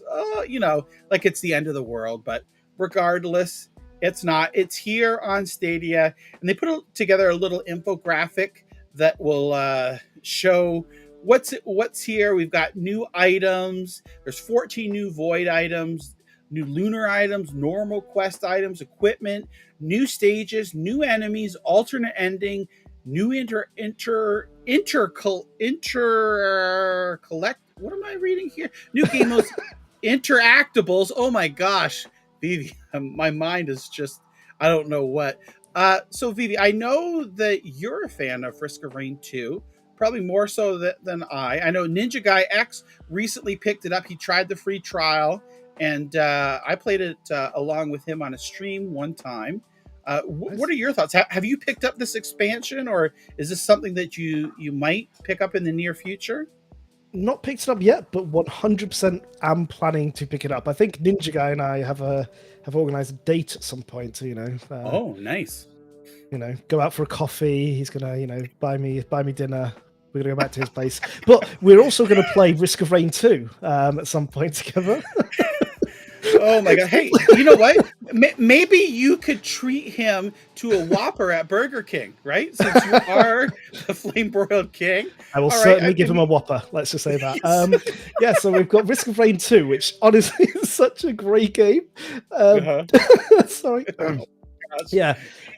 Like it's the end of the world. But regardless, it's not. It's here on Stadia. And they put together a little infographic that will show what's here. We've got new items. There's 14 new Void items, new Lunar items, normal quest items, equipment, new stages, new enemies, alternate ending, new collect. What am I reading here? New game modes, interactables. Oh my gosh, Vivi, my mind is just, I don't know what. So Vivi, I know that you're a fan of Risk of Rain 2, probably more so than I. I know Ninja Guy X recently picked it up. He tried the free trial, and I played it along with him on a stream one time. What are your thoughts? Have you picked up this expansion, or is this something that you might pick up in the near future? Not picked it up yet, but 100% am planning to pick it up. I think Ninja Guy and I have organized a date at some point to, oh, nice. Go out for a coffee. He's gonna, buy me dinner. We're gonna go back to his place. But we're also gonna play Risk of Rain 2 at some point together. Oh my god! Hey, you know what? Maybe you could treat him to a Whopper at Burger King, right? Since you are the Flame Broiled King. I will certainly give him a Whopper. Let's just say that. Yes. So we've got Risk of Rain 2, which honestly is such a great game. Sorry. Yeah.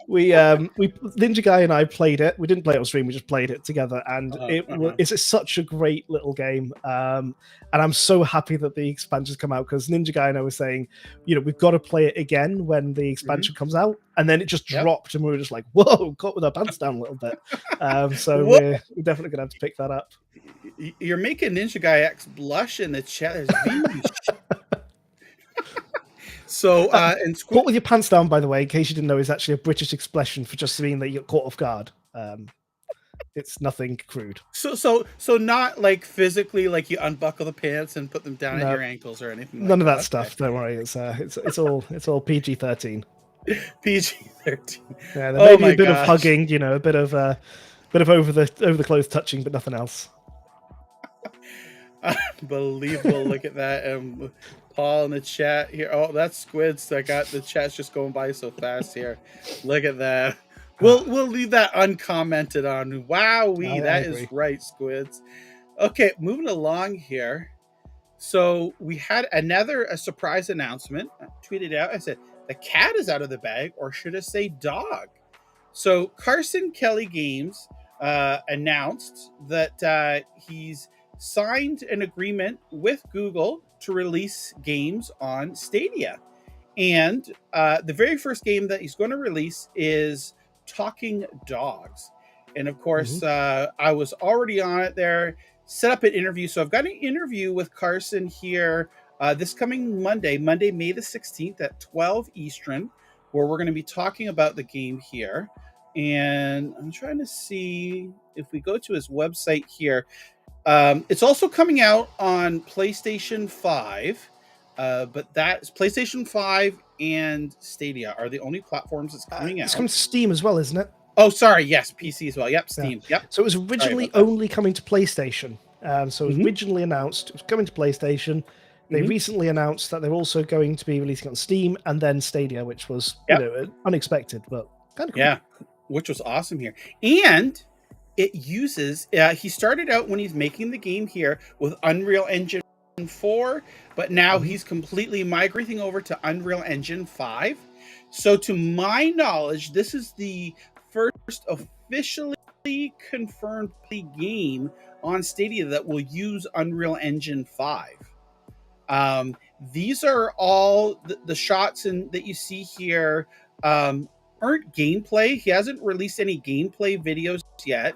we Ninja Guy and I played it. We didn't play it on stream. We just played it together, and it's such a great little game. And I'm so happy that the expansion's come out, because Ninja Guy and I were saying, we've got to play it again when the expansion comes out, and then it just dropped, and we were just like, whoa, caught with our pants down a little bit. So we're definitely gonna have to pick that up. You're making Ninja Guy X blush in the chat. So, and caught with your pants down, by the way, in case you didn't know, is actually a British expression for just meaning that you got caught off guard. It's nothing crude. So not like physically, like you unbuckle the pants and put them down at your ankles or anything. None of that stuff. Don't worry. It's all PG-13. PG-13. Yeah, there may be a bit of hugging, a bit of over the clothes touching, but nothing else. Unbelievable. Look at that. Paul in the chat here. Oh, that's Squids. I got the chat's just going by so fast here. Look at that. We'll leave that uncommented on. Wowee, that is right, Squids. Okay, moving along here. So we had a surprise announcement. I tweeted out. I said, the cat is out of the bag, or should I say dog? So Carson Kelly Games announced that he's signed an agreement with Google to release games on Stadia. And the very first game that he's going to release is Talking Dogs. And of course, I was already on it there, set up an interview. So I've got an interview with Carson here this coming Monday, May the 16th at 12 Eastern, where we're going to be talking about the game here. And I'm trying to see if we go to his website here. It's also coming out on PlayStation 5, but that's PlayStation 5 and Stadia are the only platforms it's coming out. It's coming to Steam as well, isn't it? Oh, sorry. Yes, PC as well. Yep, Steam. Yep. So it was originally only coming to PlayStation. So it was originally announced it was coming to PlayStation. They recently announced that they're also going to be releasing it on Steam and then Stadia, which was unexpected, but kind of cool. Yeah, which was awesome here. And it uses, he started out when he's making the game here with Unreal Engine 4, but now he's completely migrating over to Unreal Engine 5. So to my knowledge, this is the first officially confirmed game on Stadia that will use Unreal Engine 5. These are all the shots that you see here aren't gameplay. He hasn't released any gameplay videos yet.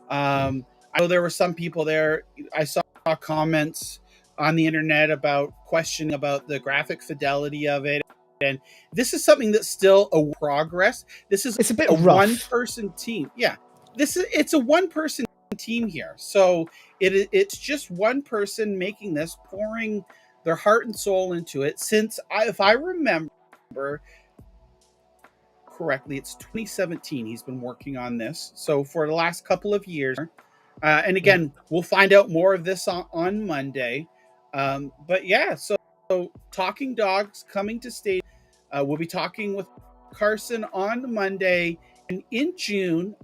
I know there were some people there. I saw comments on the internet about questioning about the graphic fidelity of it. And this is something that's still a progress. It's a bit a one-person team. Yeah, it's a one-person team here. So it's just one person making this, pouring their heart and soul into it. Since if I remember correctly, it's 2017 he's been working on this. So for the last couple of years. And again, we'll find out more of this on Monday. But yeah, so Talking Dogs coming to Stadia. We'll be talking with Carson on Monday. And in June,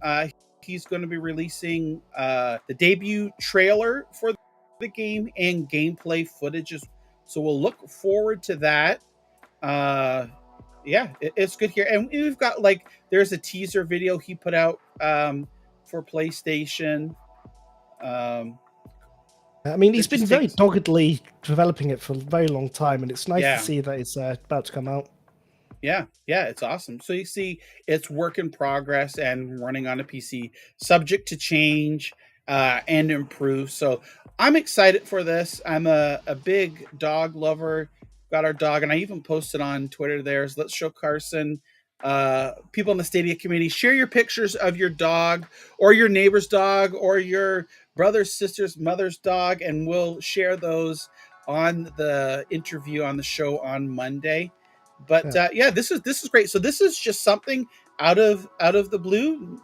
he's going to be releasing the debut trailer for the game and gameplay footage. So we'll look forward to that. Yeah, it's good here. And we've got there's a teaser video he put out for PlayStation. I mean, he's been very doggedly developing it for a very long time, and it's nice to see that it's about to come out. Yeah, it's awesome. So you see, it's work in progress and running on a PC, subject to change and improve. So I'm excited for this. I'm a big dog lover. Got our dog, and I even posted on Twitter there. So let's show Carson. People in the Stadia community, share your pictures of your dog or your neighbor's dog or your brother's, sister's, mother's dog, and we'll share those on the interview on the show on Monday. But this is great. So this is just something out of the blue,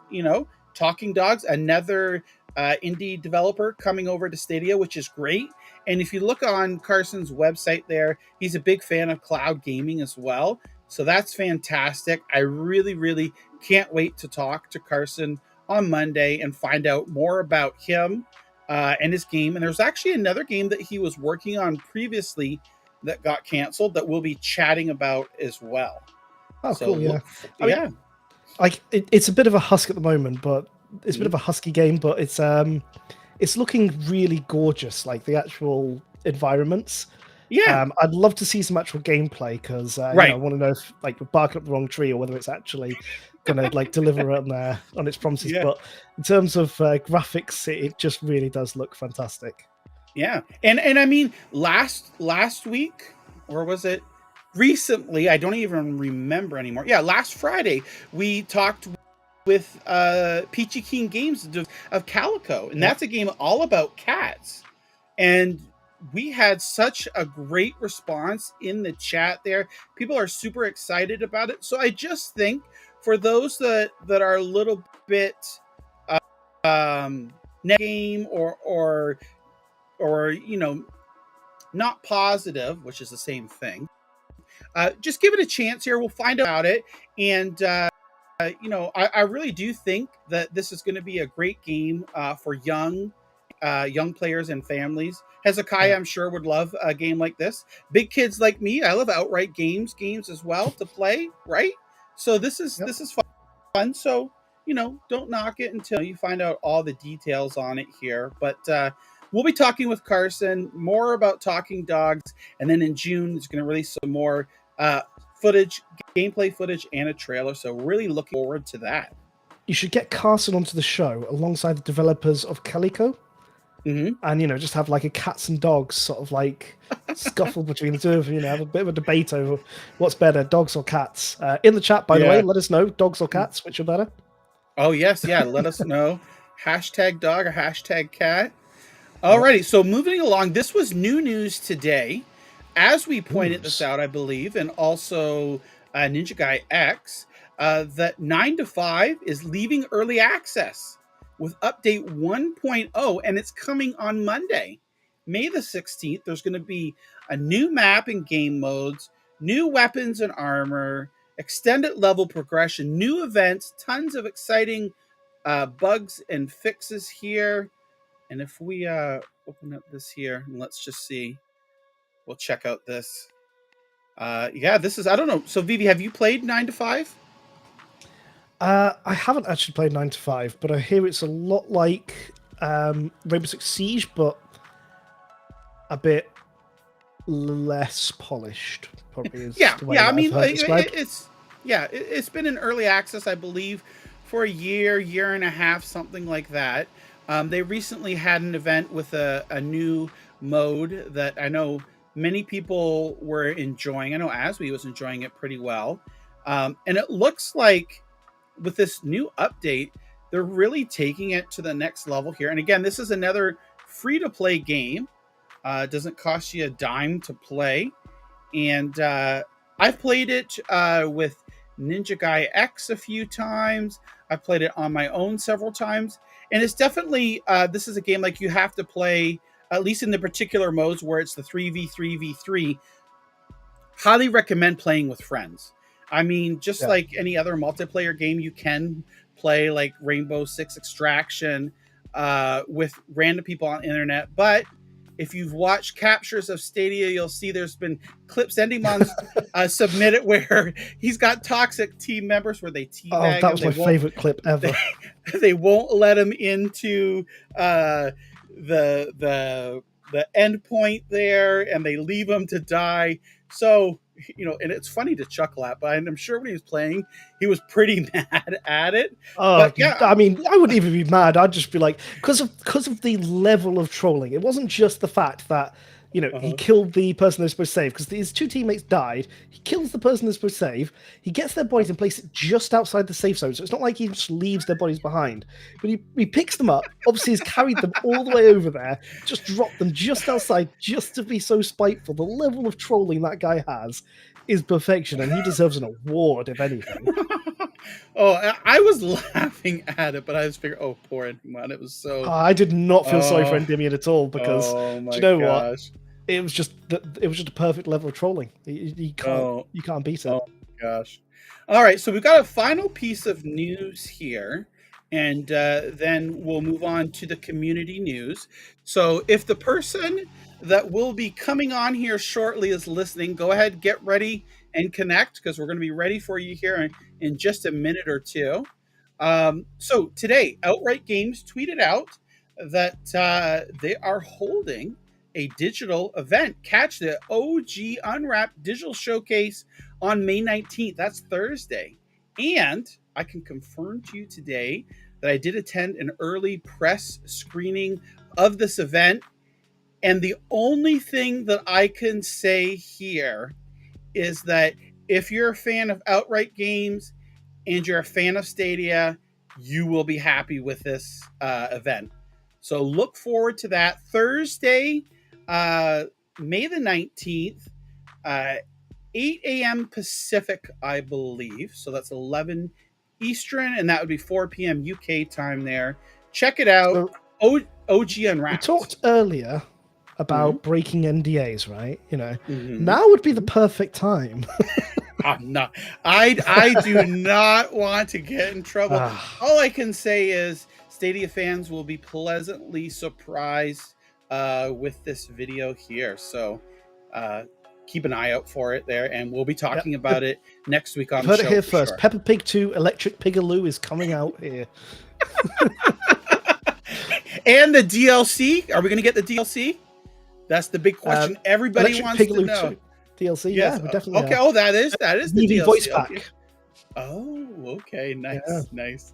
Talking Dogs, another indie developer coming over to Stadia, which is great. And if you look on Carson's website there, he's a big fan of cloud gaming as well. So that's fantastic. I really, really can't wait to talk to Carson on Monday and find out more about him and his game. And there's actually another game that he was working on previously that got canceled that we'll be chatting about as well. Oh, so cool! Yeah, like it's a bit of a husk at the moment, but it's a bit of a husky game, but it's looking really gorgeous, like the actual environments. Yeah. I'd love to see some actual gameplay because Right. I want to know if like we're barking up the wrong tree or whether it's actually gonna like deliver on its promises. Yeah. But in terms of graphics, it just really does look fantastic. Yeah. And I mean, last week, or was it recently? I don't even remember anymore. Yeah, last Friday we talked with Peachy Keen Games of Calico, and that's a game all about cats. And we had such a great response in the chat there. People are super excited about it. So I just think for those that are a little bit game or not positive, which is the same thing, just give it a chance here. We'll find out about it. And I really do think that this is going to be a great game for young players and families. Hezekiah, I'm sure, would love a game like this. Big kids like me, I love outright games as well to play, right? So this is fun. So don't knock it until you find out all the details on it here. But we'll be talking with Carson more about Talking Dogs, and then in June it's going to release some more gameplay footage, and a trailer. So really looking forward to that. You should get Carson onto the show alongside the developers of Calico. Mm-hmm. And just have like a cats and dogs sort of like scuffle between the two of them. Have a bit of a debate over what's better, dogs or cats. In the chat, by the way, let us know, dogs or cats, which are better. Oh yes, yeah. Let us know. #dog or #cat. Alrighty, so moving along, this was new news today, as we pointed this out, I believe, and also Ninja Guy X, that 9 to 5 is leaving early access with update 1.0, and it's coming on Monday, May the 16th. There's going to be a new map and game modes, new weapons and armor, extended level progression, new events, tons of exciting bugs and fixes here. And if we open up this here, and let's just see, we'll check out this. This is, I don't know. So Vivi, have you played 9 to 5? I haven't actually played 9 to 5, but I hear it's a lot like Rainbow Six Siege, but a bit less polished. Probably is the way I mean, it's been in early access, I believe, for a year and a half, something like that. They recently had an event with a new mode that I know many people were enjoying. I know Asby was enjoying it pretty well. And it looks like with this new update, they're really taking it to the next level here. And again, this is another free-to-play game. It doesn't cost you a dime to play. And I've played it with Ninja Guy X a few times. I've played it on my own several times. And it's definitely, this is a game like you have to play, at least in the particular modes where it's the 3v3v3. Highly recommend playing with friends. I mean, just like any other multiplayer game, you can play like Rainbow Six Extraction with random people on the internet. But if you've watched captures of Stadia, you'll see there's been clips Endymons submitted where he's got toxic team members where they teabag. Oh, that was my favorite clip ever. They won't let him into the end point there, and they leave him to die. So, and it's funny to chuckle at, but I'm sure when he was playing, he was pretty mad at it. Oh, I mean, I wouldn't even be mad. I'd just be like, because of the level of trolling. It wasn't just the fact that, he killed the person they're supposed to save, because his two teammates died. He kills the person they're supposed to save. He gets their bodies and places it just outside the safe zone. So it's not like he just leaves their bodies behind. But he picks them up, obviously he's carried them all the way over there, just dropped them just outside, just to be so spiteful. The level of trolling that guy has is perfection, and he deserves an award, if anything. I was laughing at it, but I was figuring, poor Endymion. It was so... I did not feel sorry for Endymion at all, because do you know what? It was just a perfect level of trolling. You can't beat it. Oh gosh! All right, so we've got a final piece of news here, and then we'll move on to the community news. So if the person that will be coming on here shortly is listening, go ahead, get ready, and connect, because we're going to be ready for you here in just a minute or two. So today, Outright Games tweeted out that they are holding a digital event. Catch the OG Unwrapped Digital Showcase on May 19th. That's Thursday. And I can confirm to you today that I did attend an early press screening of this event. And the only thing that I can say here is that if you're a fan of Outright Games and you're a fan of Stadia, you will be happy with this event. So look forward to that Thursday, May the 19th, 8 a.m. Pacific, I believe. So that's 11 Eastern, and that would be 4 p.m. UK time there. Check it out. OG Unwrapped. We talked earlier about breaking NDAs, right? Now would be the perfect time. No, I do not want to get in trouble. All I can say is Stadia fans will be pleasantly surprised with this video here. So keep an eye out for it there, and we'll be talking about it next week on the show. Heard it here first. Sure. Peppa Pig 2 Electric Pigaloo is coming out here. And the DLC. Are we going to get the DLC? That's the big question everybody Electric wants Pigaloo to know. 2 DLC, Yes. we definitely okay. are. Oh, that is the DLC. voice pack. Okay. Oh, okay. Nice.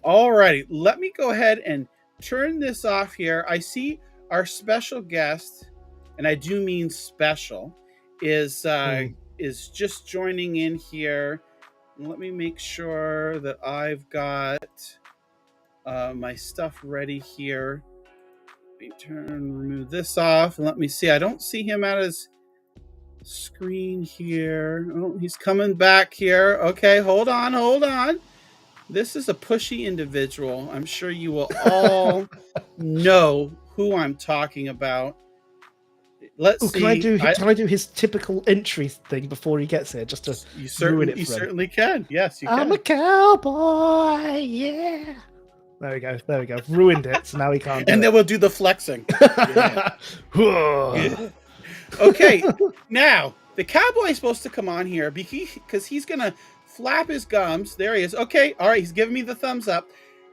All righty. Let me go ahead and turn this off here. I see our special guest, and I do mean special, is just joining in here. Let me make sure that I've got my stuff ready here. Let me remove this off. Let me see. I don't see him at his screen here. Oh, he's coming back here. Okay, hold on. This is a pushy individual. I'm sure you will all know who I'm talking about. Let's see. Can I do his typical entry thing before he gets here, just to ruin it for him? You certainly can. Yes, you can. I'm a cowboy, yeah. There we go. Ruined it, so now he can't do And it. then we'll do the flexing. Yeah. Okay, now, the cowboy is supposed to come on here because he's going to flap his gums. There he is. Okay, all right, he's giving me the thumbs up.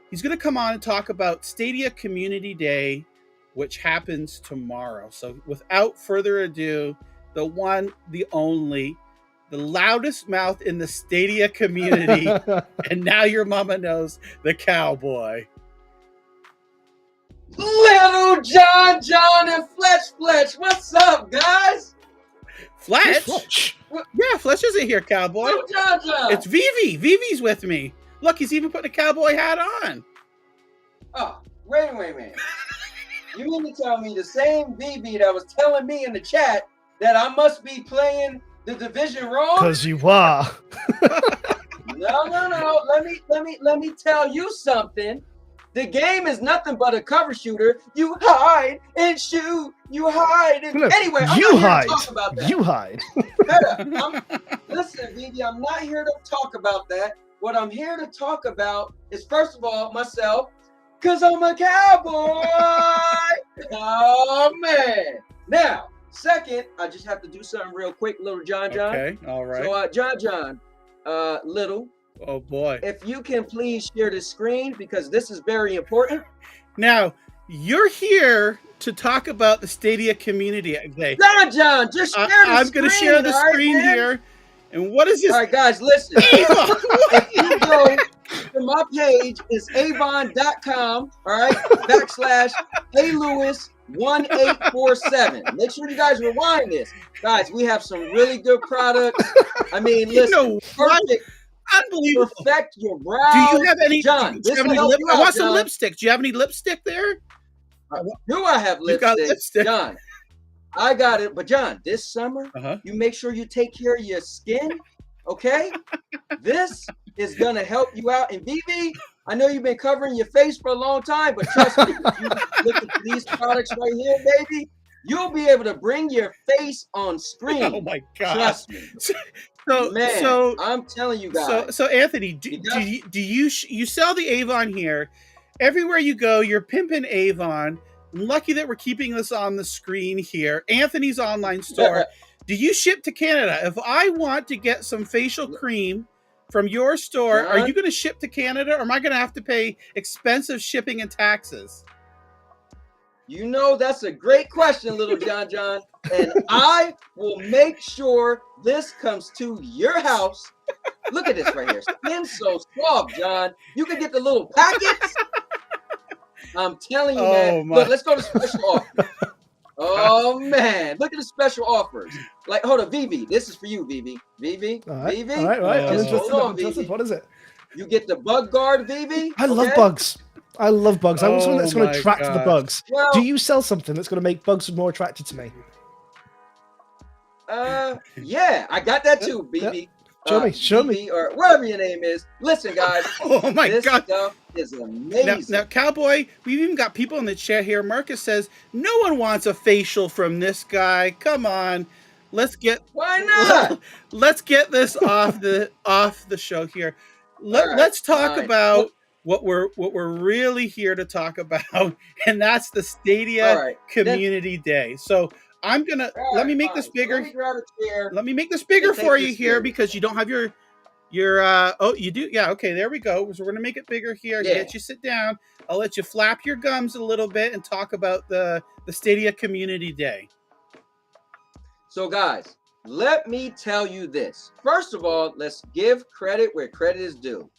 He's going to come on and talk about Stadia Community Day, which happens tomorrow. So without further ado, the one, the only, the loudest mouth in the Stadia community, and now your mama knows, the cowboy. Little John and Fletch. What's up, guys? Fletch? Yeah, Fletch isn't here, cowboy. Little John. It's Vivi. Vivi's with me. Look, he's even putting a cowboy hat on. Oh, wait a minute. You mean to tell me the same Vivi that was telling me in the chat that I must be playing the division wrong? Because you are. No. Let me tell you something. The game is nothing but a cover shooter. You hide and shoot. You hide and anyway. I'm you not hide. Here to talk about that. You hide. Listen, Vivi, I'm not here to talk about that. What I'm here to talk about is, first of all, myself, because I'm a cowboy. Oh man. Now, second, I just have to do something real quick, little John. Okay, all right. So, John, little. Oh boy. If you can please share the screen, because this is very important. Now, you're here to talk about the Stadia Community Day. John, just share the screen. I'm going to share the screen here. And what is this? All right, guys, listen. If you go to my page, it's avon.com, all right, /ALewis1847. Make sure you guys rewind this. Guys, we have some really good products. I mean, listen, perfect. Unbelievable. Perfect your brows. Do you have any, John, I want some lipstick. Do you have any lipstick there? Do I have lipstick? You got lipstick. John, I got it. But John, this summer, you make sure you take care of your skin, okay? This is going to help you out. And Vivi, I know you've been covering your face for a long time, but trust me, you look at these products right here, baby, you'll be able to bring your face on screen. Oh, my God. Trust me. So I'm telling you guys. So Anthony, do you sell the Avon here? Everywhere you go, you're pimping Avon. I'm lucky that we're keeping this on the screen here. Anthony's online store. Do you ship to Canada? If I want to get some facial cream from your store, are you going to ship to Canada, or am I going to have to pay expensive shipping and taxes? You know, that's a great question, little John. And I will make sure this comes to your house. Look at this right here. Skin's so soft, John. You can get the little packets. I'm telling you, man. Look, let's go to special offers. Oh man, look at the special offers. Like, hold on, Vivi. This is for you, Vivi. Vivi. All right, Vivi. all right. I'm Hold on, Vivi. What is it? You get the bug guard, Vivi. I love bugs. I love bugs. I want something that's going to attract the bugs. Well, do you sell something that's going to make bugs more attracted to me? Yeah, I got that too, Vivi. Show me. Or whatever your name is. Listen, guys. Oh my this God. Stuff is amazing. Now, Cowboy, we've even got people in the chat here. Marcus says, no one wants a facial from this guy. Come on. Why not? Let's get this off the show here. Let's talk about what we're really here to talk about, and that's the Stadia Community Day. So I'm gonna let me make this bigger. Let me make this bigger for you here because you don't have your oh, you do. Yeah, okay, there we go. So we're gonna make it bigger here. Get you sit down. I'll let you flap your gums a little bit and talk about the Stadia Community Day. So guys, let me tell you this. First of all, let's give credit where credit is due.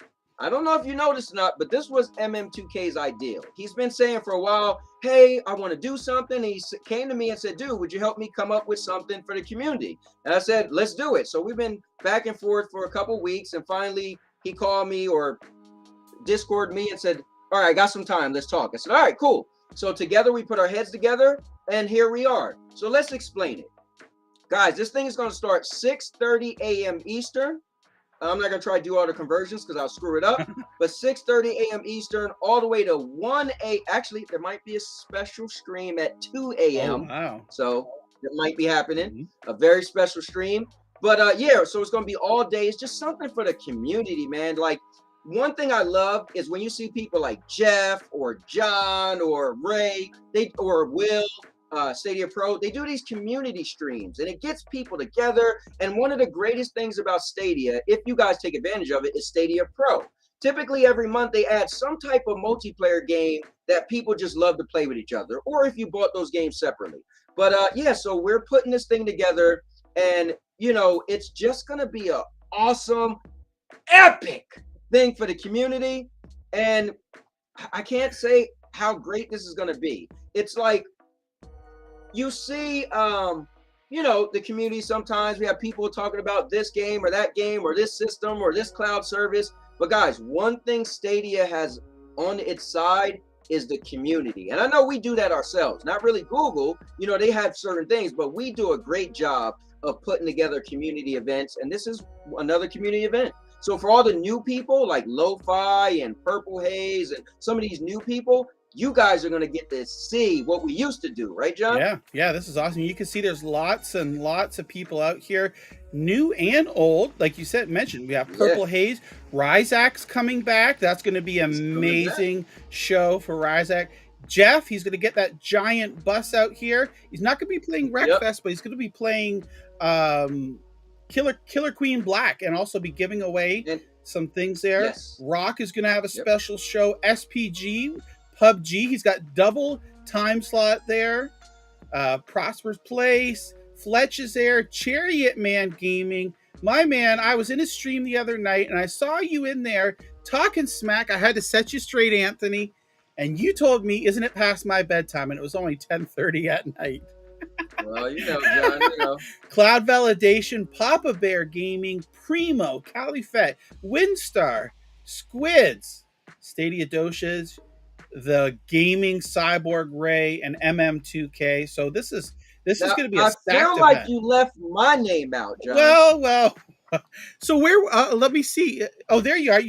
I don't know if you noticed or not, but this was MM2K's idea. He's been saying for a while, hey, I want to do something. And he came to me and said, dude, would you help me come up with something for the community? And I said, let's do it. So we've been back and forth for a couple weeks. And finally, he called me or Discord me and said, all right, I got some time. Let's talk. I said, all right, cool. So together we put our heads together and here we are. So let's explain it. Guys, this thing is going to start 6:30 a.m. Eastern. I'm not going to try to do all the conversions because I'll screw it up. But 6:30 a.m. Eastern all the way to 1 a.m. Actually, there might be a special stream at 2 a.m. Oh, wow. So that might be happening. A very special stream. But yeah, so it's going to be all day. It's just something for the community, man. Like, one thing I love is when you see people like Jeff or John or Ray or Will, Stadia Pro, they do these community streams and it gets people together. And one of the greatest things about Stadia, if you guys take advantage of it, is Stadia Pro. Typically every month they add some type of multiplayer game that people just love to play with each other, or if you bought those games separately. But yeah, so we're putting this thing together and you know, it's just gonna be a awesome, epic thing for the community. And I can't say how great this is gonna be. It's like, you see, you know, the community, sometimes we have people talking about this game or that game or this system or this cloud service. But guys, one thing Stadia has on its side is the community. And I know we do that ourselves, not really Google, you know, they have certain things, but we do a great job of putting together community events. And this is another community event. So for all the new people like Lo-Fi and Purple Haze and some of these new people, you guys are going to get to see what we used to do, right, John? Yeah, this is awesome. You can see there's lots and lots of people out here, new and old. Like you said, mentioned, we have Purple Haze. Ryzak's coming back. That's going to be an amazing show for Ryzak. Jeff, he's going to get that giant bus out here. He's not going to be playing Wreckfest, but he's going to be playing Killer Queen Black and also be giving away some things there. Rokk is going to have a special show. SPG, PUBG, he's got double time slot there. Prosper's Place, Fletch is there. Chariot Man Gaming. My man, I was in his stream the other night and I saw you in there talking smack. I had to set you straight, Anthony. And you told me, isn't it past my bedtime? And it was only 10:30 at night. Well, you know, John, you know. Cloud Validation, Papa Bear Gaming, Primo, Califet, Windstar, Squids, Stadia Doshas, the Gaming Cyborg Ray, and MM2K. So this is going to be a stacked event. I feel like you left my name out, John. Well. So where? Let me see. Oh, there you are.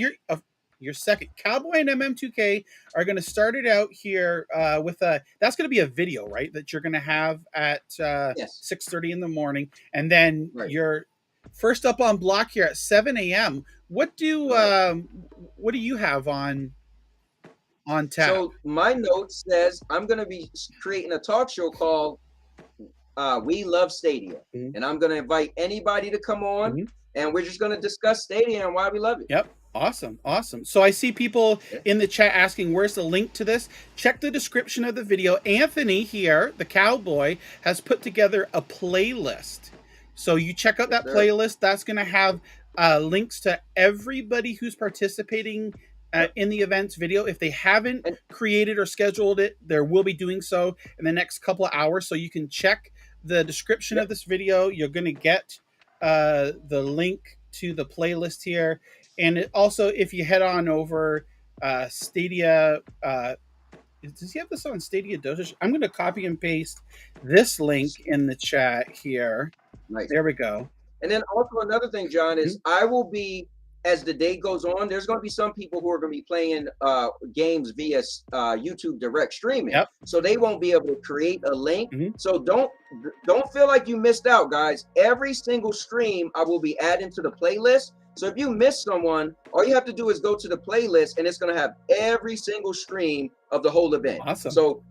You're second. Cowboy and MM2K are going to start it out here with that's going to be a video, right? That you're going to have at 6:30 in the morning, and then you're first up on block here at 7 a.m. What do you have on tap? So my note says I'm going to be creating a talk show called We Love Stadia. And I'm going to invite anybody to come on, and we're just going to discuss Stadia and why we love it. Yep. Awesome. Awesome. So I see people in the chat asking, where's the link to this? Check the description of the video. Anthony here, the cowboy, has put together a playlist. So you check out that playlist. That's going to have links to everybody who's participating in the event's video. If they haven't created or scheduled it, there will be doing so in the next couple of hours. So you can check the description of this video. You're going to get the link to the playlist here. And also, if you head on over Stadia, does he have this on Stadia Dosage? I'm going to copy and paste this link in the chat here. Nice. There we go. And then also another thing, John, is I will be, as the day goes on, there's going to be some people who are going to be playing games via YouTube direct streaming. So they won't be able to create a link. So don't feel like you missed out, guys. Every single stream I will be adding to the playlist. So if you miss someone, all you have to do is go to the playlist, and it's going to have every single stream of the whole event. Awesome. So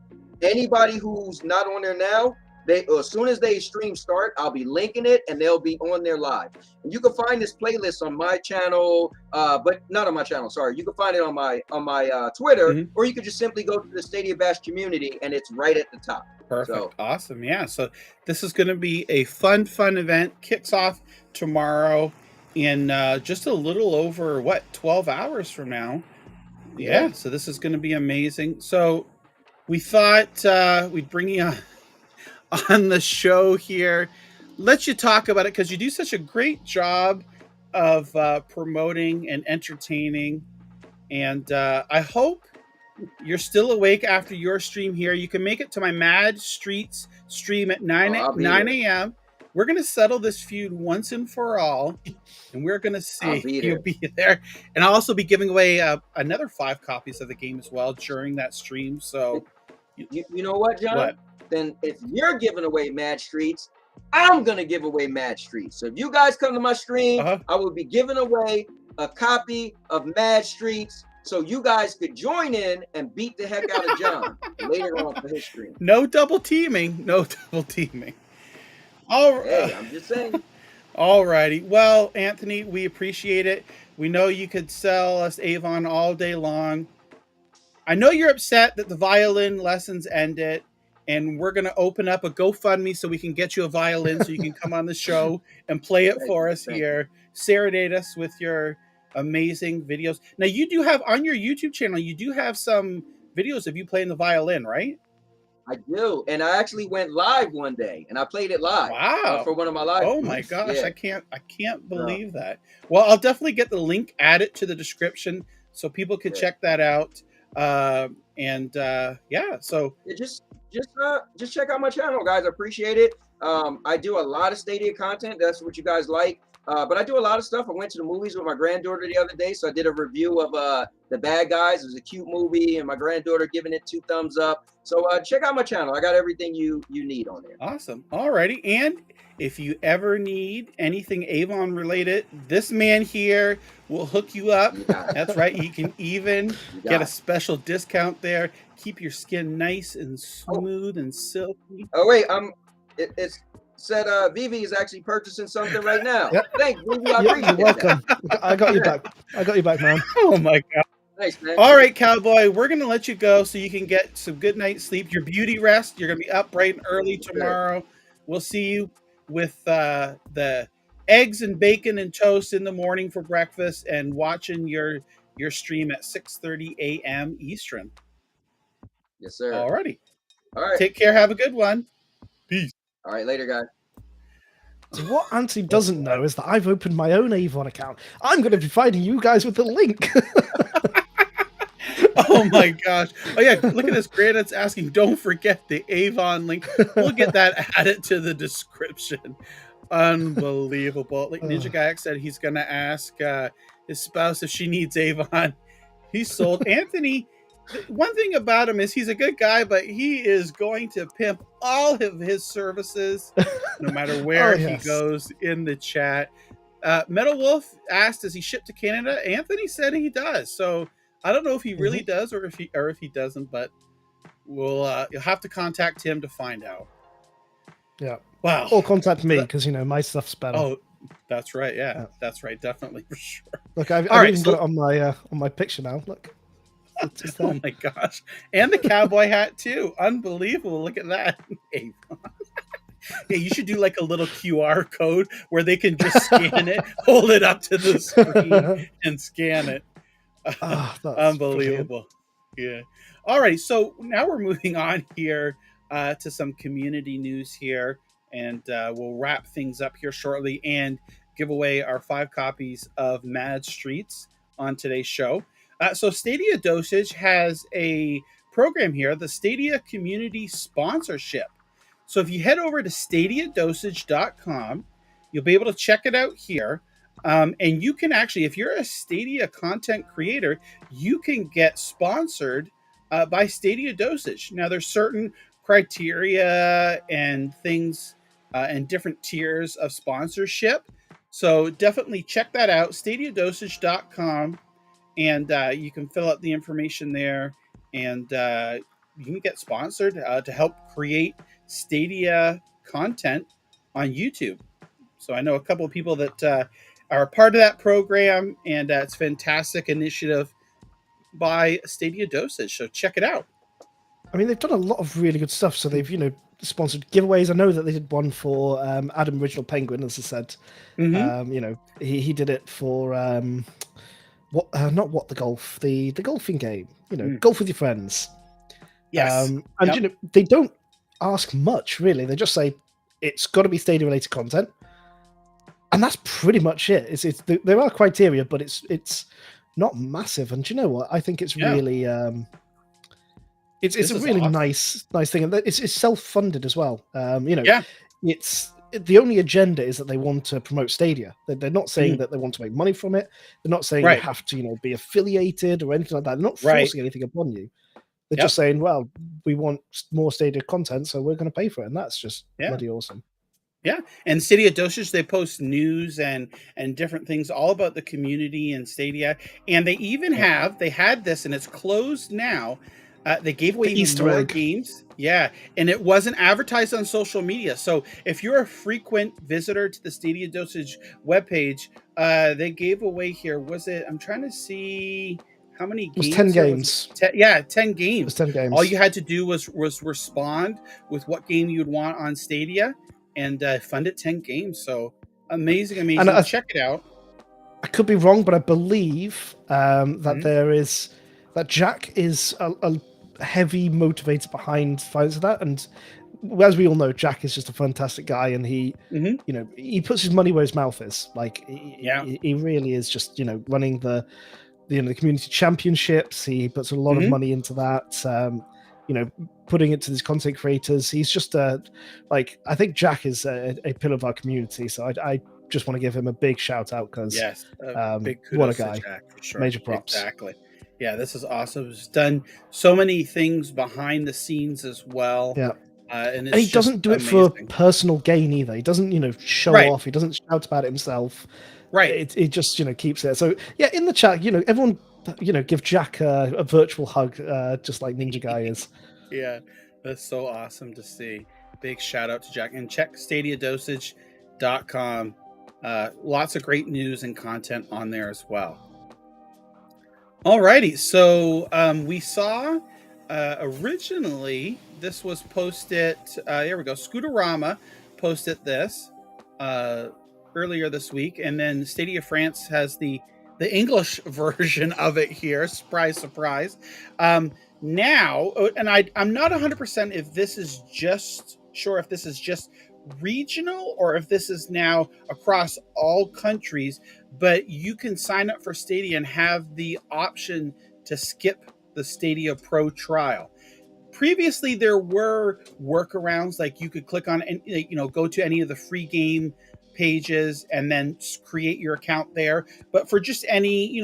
anybody who's not on there now, as soon as they stream start, I'll be linking it, and they'll be on there live. And you can find this playlist on my channel, but not on my channel. Sorry, you can find it on my Twitter, or you could just simply go to the Stadia Bash community, and it's right at the top. Perfect. So, awesome. Yeah. So this is going to be a fun event. Kicks off tomorrow in just a little over 12 hours from now. Yeah. So this is going to be amazing. So we thought we'd bring you on the show here, let you talk about it, because you do such a great job of promoting and entertaining. And I hope you're still awake after your stream here. You can make it to my Mad Streets stream at 9 a.m. We're going to settle this feud once and for all, and we're going to see you'll be there. And I'll also be giving away another 5 copies of the game as well during that stream. So you know what, John? What? Then if you're giving away Mad Streets, I'm going to give away Mad Streets. So if you guys come to my stream, I will be giving away a copy of Mad Streets, so you guys could join in and beat the heck out of John later on for his stream. No double teaming. No double teaming. Hey, I'm just saying. All righty. Well, Anthony, we appreciate it. We know you could sell us Avon all day long. I know you're upset that the violin lessons ended, and we're going to open up a GoFundMe so we can get you a violin so you can come on the show and play it for us here. Serenade us with your amazing videos. Now, you do have on your YouTube channel, you do have some videos of you playing the violin, right? I do, and I actually went live one day, and I played it live. Wow! For one of my live. Oh my gosh, yeah. I can't believe that. Well, I'll definitely get the link added to the description so people can check that out. Yeah, so just check out my channel, guys. I appreciate it. I do a lot of Stadia content. That's what you guys like. But I do a lot of stuff. I went to the movies with my granddaughter the other day, so I did a review of The Bad Guys. It was a cute movie, and my granddaughter giving it 2 thumbs up. So check out my channel. I got everything you need on there. Awesome. Alrighty. And if you ever need anything Avon related, this man here will hook you up. That's right. You can even get a special discount there. Keep your skin nice and smooth and silky. Oh wait, it's said Vivi is actually purchasing something right now. Thanks, Vivi. I appreciate You're welcome. I got you back. I got you back, man. Oh my god. Thanks, man. All right, cowboy, we're gonna let you go so you can get some good night's sleep, your beauty rest. You're gonna be up bright and early tomorrow. We'll see you with the eggs and bacon and toast in the morning for breakfast, and watching your stream at 6:30 a.m. Eastern. Yes, sir. Alrighty. All right. Take care. Have a good one. Peace. All right, later, guys. So what Anthony doesn't know is that I've opened my own Avon account. I'm going to be providing you guys with the link. Oh my gosh. Oh yeah, look at this. Granite's asking, don't forget the Avon link. We'll get that added to the description. Unbelievable. Like Ninja Gayak said, he's going to ask his spouse if she needs Avon. He's sold. Anthony, one thing about him is he's a good guy, but he is going to pimp all of his services no matter where he goes in the chat. Metal Wolf asked, does he ship to Canada? Anthony said he does. So I don't know if he really does or if he doesn't, but we'll you'll have to contact him to find out. Yeah. Wow. Or contact me because my stuff's better. Oh, that's right. Yeah, that's right. Definitely for sure. Look, I've All right, even got it on my picture now. Look, it's there. Oh my gosh, and the cowboy hat too. Unbelievable! Look at that. Avon. Yeah, you should do like a little QR code where they can just scan it, hold it up to the screen, and scan it. Unbelievable. Yeah. All right. So now we're moving on here to some community news here, and we'll wrap things up here shortly and give away our 5 copies of Mad Streets on today's show. So Stadia Dosage has a program here, the Stadia Community Sponsorship. So if you head over to stadiadosage.com, you'll be able to check it out here. And you can actually, if you're a Stadia content creator, you can get sponsored by Stadia Dosage. Now, there's certain criteria and things and different tiers of sponsorship. So definitely check that out, stadiadosage.com, and you can fill out the information there, and you can get sponsored to help create Stadia content on YouTube. So I know a couple of people that are a part of that program, and it's a fantastic initiative by Stadia Dosage. So check it out. I mean, they've done a lot of really good stuff. So they've, sponsored giveaways. I know that they did one for Adam Original Penguin, as I said. Mm-hmm. He did it for not what the golf, the golfing game. Golf with your friends. Yes. And they don't ask much really. They just say it's got to be Stadia related content, and that's pretty much it. There are criteria, but it's not massive. And do you know what? I think it's really it's a really awesome. nice thing, and it's self-funded as well. It's the only agenda is that they want to promote Stadia. They're not saying that they want to make money from it. They're not saying you have to be affiliated or anything like that. They're not forcing anything upon you. They're just saying, well, we want more Stadia content, so we're going to pay for it, and that's just bloody awesome. Yeah, and Stadia Dosage, they post news and different things all about the community and Stadia, and they even they had this, and it's closed now. They gave away Easter more egg games. Yeah, and it wasn't advertised on social media. So if you're a frequent visitor to the Stadia Dosage webpage, they gave away here. Was it? I'm trying to see how many games. It was 10 games. 10 games. It was 10 games. All you had to do was respond with what game you'd want on Stadia, and fund it 10 games. So amazing. And check it out. I could be wrong, but I believe that there is that Jack is a heavy motivator behind finance of that, and as we all know, Jack is just a fantastic guy, and he he puts his money where his mouth is. Like he really is just running the community championships. He puts a lot of money into that. Putting it to these content creators. He's just I think Jack is a pillar of our community. So I just want to give him a big shout out because big kudos what a guy. to Jack, for sure. Major props. Exactly. Yeah, this is awesome. He's done so many things behind the scenes as well. Yeah. And he doesn't do it for personal gain either. He doesn't, show off. He doesn't shout about it himself. Right. It just, keeps it. So yeah, in the chat, everyone, give Jack a virtual hug, just like Ninja Guy is. Yeah, that's so awesome to see. Big shout out to Jack, and check stadiadosage.com. Lots of great news and content on there as well. Alrighty, so we saw originally this was posted. Here we go. Scooterama posted this earlier this week, and then Stadia France has the English version of it here. Surprise, surprise. Now, and I'm not 100% if this is just regional or if this is now across all countries, but you can sign up for Stadia and have the option to skip the Stadia Pro trial. Previously, there were workarounds, like you could click on and go to any of the free game pages and then create your account there. But for just any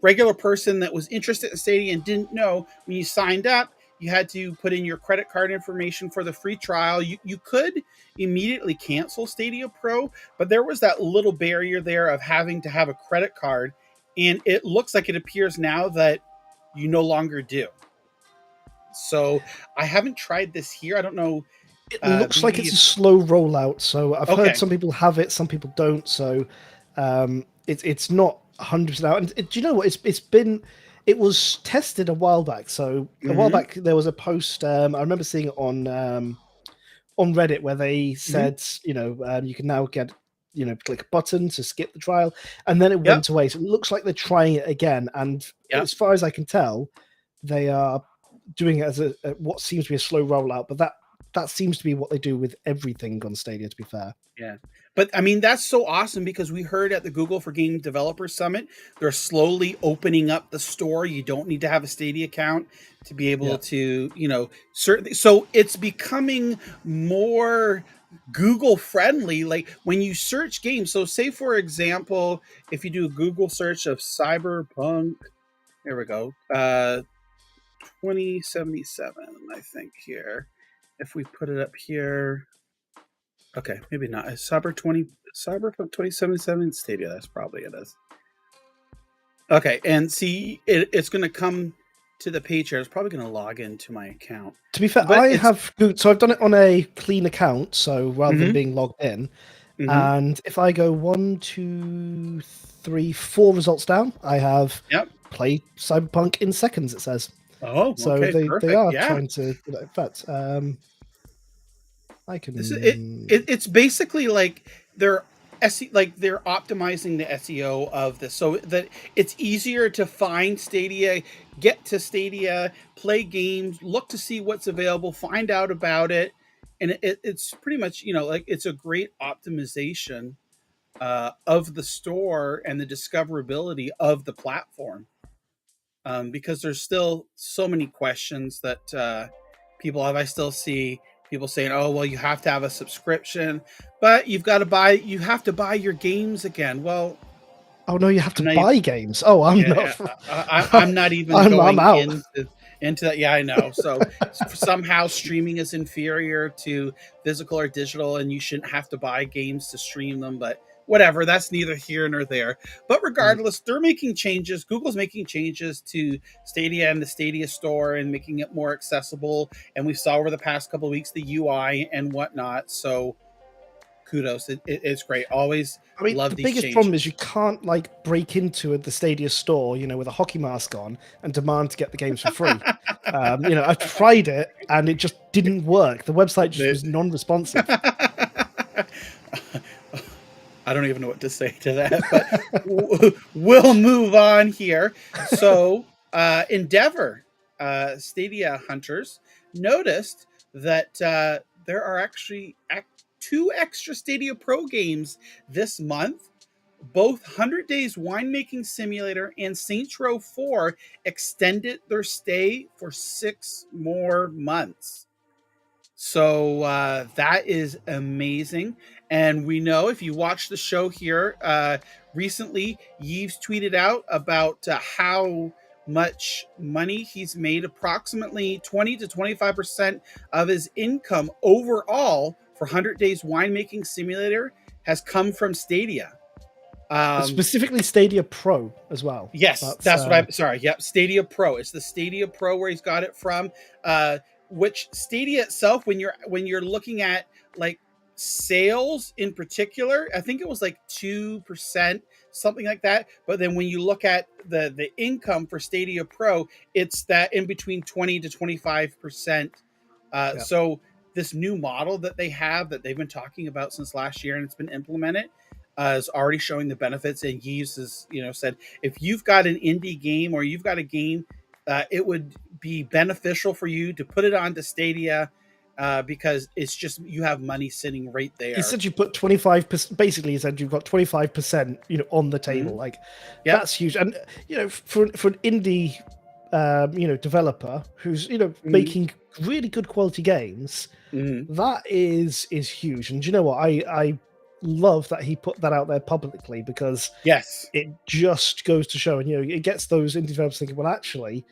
regular person that was interested in Stadia and didn't know, when you signed up, you had to put in your credit card information for the free trial. You could immediately cancel Stadia Pro, but there was that little barrier there of having to have a credit card, and it looks like it appears now that you no longer do. So I haven't tried this here. I don't know It looks like BB it's a slow rollout. So I've Okay. heard some people have it, some people don't. So it's not 100% out. And do you know what? It was tested a while back. So a while back there was a post. I remember seeing it on Reddit where they said, you can now get, click a button to skip the trial, and then it went away. So it looks like they're trying it again. And as far as I can tell, they are doing it as a what seems to be a slow rollout, but that seems to be what they do with everything on Stadia, to be fair. Yeah. But I mean, that's so awesome because we heard at the Google for Game Developers Summit, they're slowly opening up the store. You don't need to have a Stadia account to be able to, certainly. So it's becoming more Google friendly. Like when you search games. So say, for example, if you do a Google search of Cyberpunk, there we go, 2077, I think here. If we put it up here, okay, maybe not. Cyberpunk 2077 Stadia. That's probably it is. Okay, and see, it's going to come to the page here. It's probably going to log into my account. To be fair, so I've done it on a clean account, so rather than being logged in. And if I go 1, 2, 3, 4 results down, I have played Cyberpunk in seconds. It says. Oh, so okay, they are trying to. In fact, I can. It's basically like they're optimizing the SEO of this so that it's easier to find Stadia, get to Stadia, play games, look to see what's available, find out about it, and it's pretty much it's a great optimization of the store and the discoverability of the platform. Because there's still so many questions that people have. I still see people saying, "Oh, well, you have to have a subscription, but you have to buy your games again." Well, oh no, you have to buy games. Oh, I'm not. I'm not even going out. into that. Yeah, I know. So somehow streaming is inferior to physical or digital, and you shouldn't have to buy games to stream them, but. Whatever, that's neither here nor there. But regardless, they're making changes. Google's making changes to Stadia and the Stadia store and making it more accessible. And we saw over the past couple of weeks the UI and whatnot. So kudos. It's great. Always love these changes. The biggest problem is you can't break into the Stadia store, with a hockey mask on and demand to get the games for free. I tried it and it just didn't work. The website just was non-responsive. I don't even know what to say to that, but we'll move on here. So, Endeavor, Stadia hunters, noticed that there are actually 2 extra Stadia Pro games this month. Both 100 Days Winemaking Simulator and Saints Row 4 extended their stay for 6 more months. So that is amazing. And we know if you watch the show here, recently, Yves tweeted out about how much money he's made. Approximately 20 to 25% of his income overall for 100 Days Winemaking Simulator has come from Stadia. Specifically Stadia Pro as well. Yes, that's what I'm sorry. Yep, Stadia Pro. It's the Stadia Pro where he's got it from. Which Stadia itself, when you're looking at sales in particular, I think it was 2%, something like that. But then when you look at the income for Stadia Pro, it's that in between 20 to 25%. So this new model that they've been talking about since last year and it's been implemented is already showing the benefits. And Yves has said if you've got an indie game or you've got a game, it would be beneficial for you to put it onto Stadia because it's just you have money sitting right there. He said you put 25%. Basically, he said you've got 25%, on the table. That's huge. And for an indie, developer who's making really good quality games, that is huge. And do you know what? I love that he put that out there publicly because it just goes to show, and it gets those indie developers thinking, well, actually,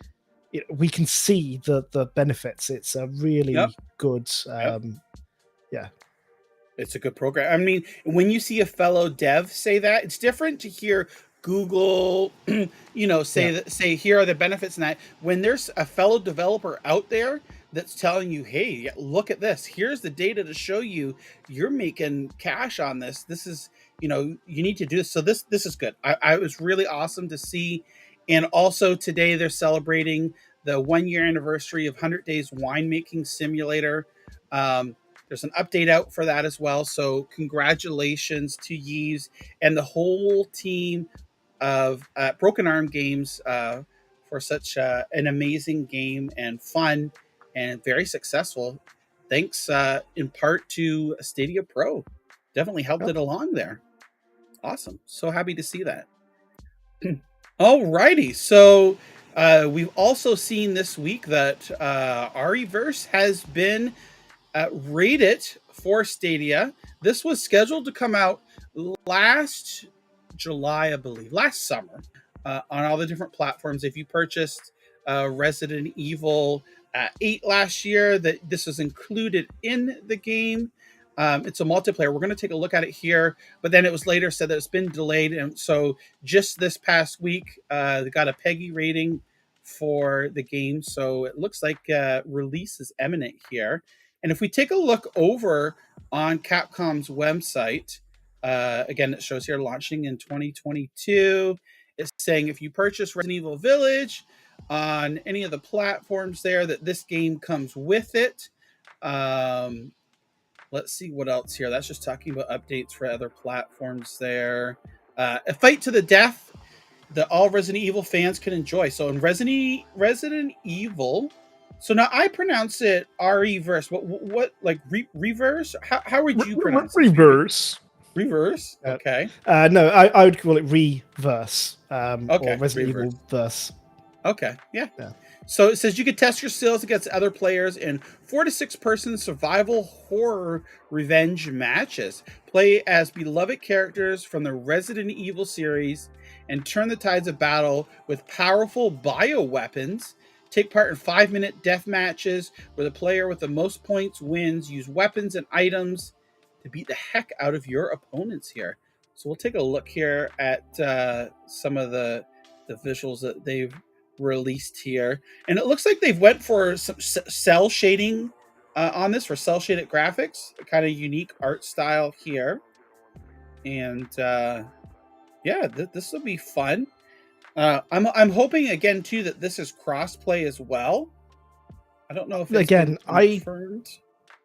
we can see the benefits. It's a really good, it's a good program. I mean, when you see a fellow dev say that, it's different to hear Google, say here are the benefits and that. When there's a fellow developer out there that's telling you, hey, look at this. Here's the data to show you you're making cash on this. This is, you need to do this. So this is good. I was really awesome to see. And also today they're celebrating the 1-year anniversary of 100 Days Winemaking Simulator. There's an update out for that as well. So congratulations to Yves and the whole team of Broken Arm Games for such an amazing game and fun and very successful. Thanks in part to Stadia Pro. Definitely helped it along there. Awesome. So happy to see that. Alrighty. So we've also seen this week that REverse has been rated for Stadia. This was scheduled to come out last July, I believe, last summer, on all the different platforms. If you purchased Resident Evil 8 last year, that this is included in the game. It's a multiplayer. We're going to take a look at it here, but then it was later said that it's been delayed, and so just this past week, they got a PEGI rating for the game. So it looks like release is imminent here. And if we take a look over on Capcom's website, again, it shows here launching in 2022. It's saying if you purchase Resident Evil Village on any of the platforms there, that this game comes with it. Let's see what else here. That's just talking about updates for other platforms there. A fight to the death that all Resident Evil fans can enjoy. So in Resident Evil, so now I pronounce it REverse. What like reverse? How would you pronounce it? Reverse. Reverse. Okay. No, I would call it reverse. Okay. Or Resident Reverse. Evil verse. Okay. Yeah. So it says you can test your skills against other players in 4 to 6 person survival horror revenge matches. Play as beloved characters from the Resident Evil series and turn the tides of battle with powerful bioweapons. Take part in 5-minute death matches where the player with the most points wins. Use weapons and items to beat the heck out of your opponents here. So we'll take a look here at some of the visuals that they've released here, and it looks like they've went for some cell shading on this, for cell shaded graphics, a kind of unique art style here. And yeah, this will be fun. I'm hoping again too that this is crossplay as well. I don't know if it's again confirmed.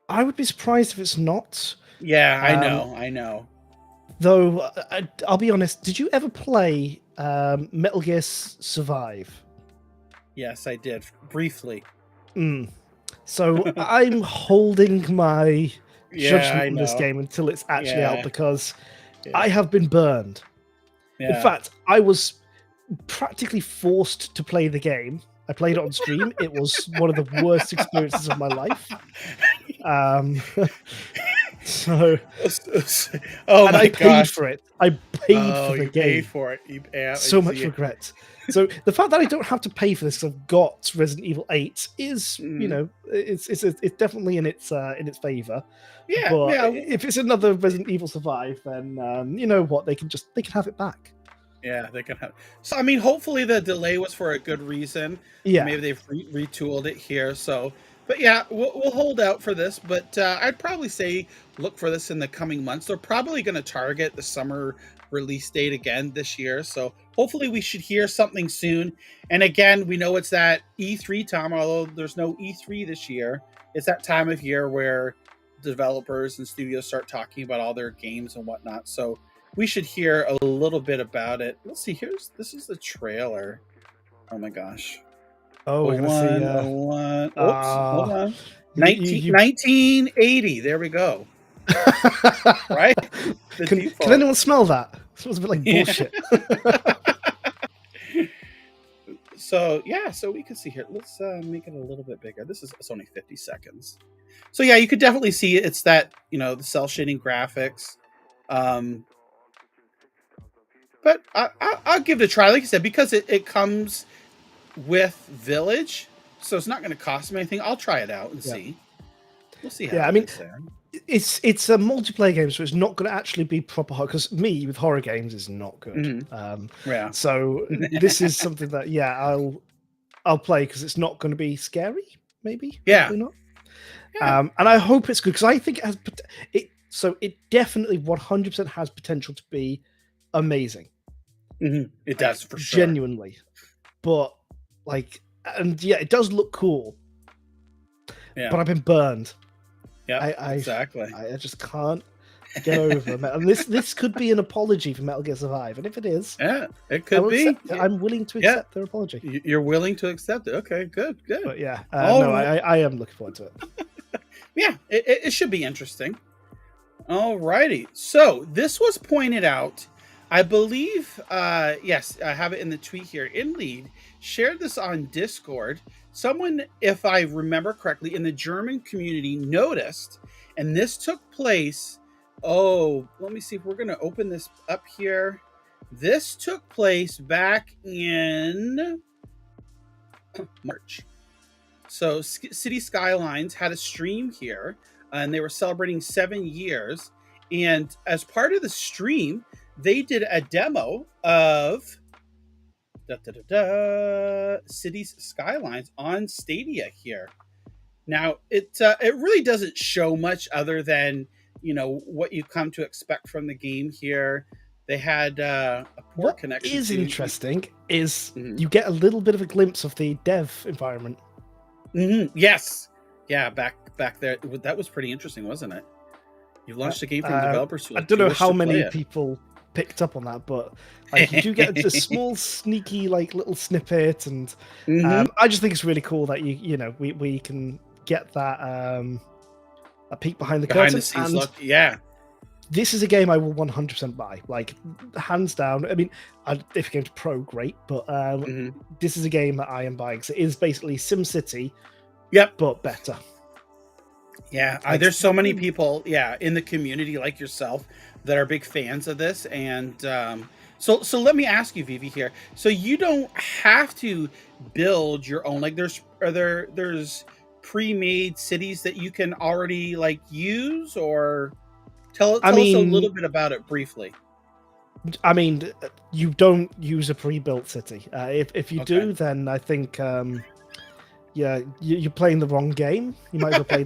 I would be surprised if it's not. Yeah, I know. Though I'll be honest, did you ever play Metal Gear Survive? Yes, I did briefly. So I'm holding my judgment on this know. game until it's actually Yeah. out, because I have been burned. Yeah. In fact, I was practically forced to play the game. I played it on stream. It was one of the worst experiences of my life. So, oh and my I gosh. paid for it. I paid for the you game. Paid for it. So much regret. So the fact that I don't have to pay for this because I've got Resident Evil 8 is, you know, it's definitely in its favor. Yeah. But yeah. if it's another Resident Evil Survive, then you know what, they can have it back. Yeah, they can have. So I mean, hopefully the delay was for a good reason. Yeah. Maybe they've retooled it here. So, but yeah, we'll hold out for this. But I'd probably say look for this in the coming months. They're probably going to target the summer release date again this year. So hopefully we should hear something soon. And again, we know it's that E3 time, although there's no E3 this year. It's that time of year where developers and studios start talking about all their games and whatnot. So we should hear a little bit about it. Let's see. This is the trailer. Oh my gosh. Oh, we're gonna see. Oops, hold on. 1980. There we go. Right? Can anyone smell that? It smells a bit like bullshit. So yeah, so we can see here. Let's make it a little bit bigger. It's only 50 seconds. So yeah, you could definitely see it's that, you know, the cell shading graphics. But I'll give it a try. Like I said, because it comes with Village, so it's not going to cost me anything. I'll try it out and see. We'll see how it is there. It's a multiplayer game, so it's not going to actually be proper horror. Because me with horror games is not good. Yeah. So this is something that I'll play because it's not going to be scary. maybe. Yeah. Hopefully not. Yeah. And I hope it's good because I think it has so it definitely 100% has potential to be amazing. It does for sure. Genuinely. But and yeah, it does look cool. Yeah. But I've been burned. Yeah, exactly. I just can't get over it. And this could be an apology for Metal Gear Survive. And if it is, yeah, it could be. I'm willing to accept their apology. You're willing to accept it. Okay, good. But yeah, I am looking forward to it. Yeah, it should be interesting. All righty. So this was pointed out. I believe, yes, I have it in the tweet here. InLead shared this on Discord. Someone, if I remember correctly, in the German community noticed, and this took place. Oh, let me see if we're going to open this up here. This took place back in March. So City Skylines had a stream here, and they were celebrating 7 years. And as part of the stream, they did a demo of Cities Skylines on Stadia here. Now, it really doesn't show much other than, what you come to expect from the game here. They had a poor connection. What is interesting is you get a little bit of a glimpse of the dev environment. Yes. Yeah, back there. That was pretty interesting, wasn't it? You launched a game from developers who I don't know how many people picked up on that, but you do get a small sneaky little snippet, and I just think it's really cool that we can get that a peek behind the curtain. The scenes look. Yeah, this is a game I will 100% buy, hands down. I mean, if you're going to pro, great, but this is a game that I am buying. So it is basically SimCity, but better. Yeah, there's so many people, in the community like yourself that are big fans of this, and so let me ask you, Vivi, here. So you don't have to build your own. There's pre-made cities that you can already use, or tell us a little bit about it briefly. I mean, you don't use a pre-built city. If you do, then I think. You're playing the wrong game. You might as well play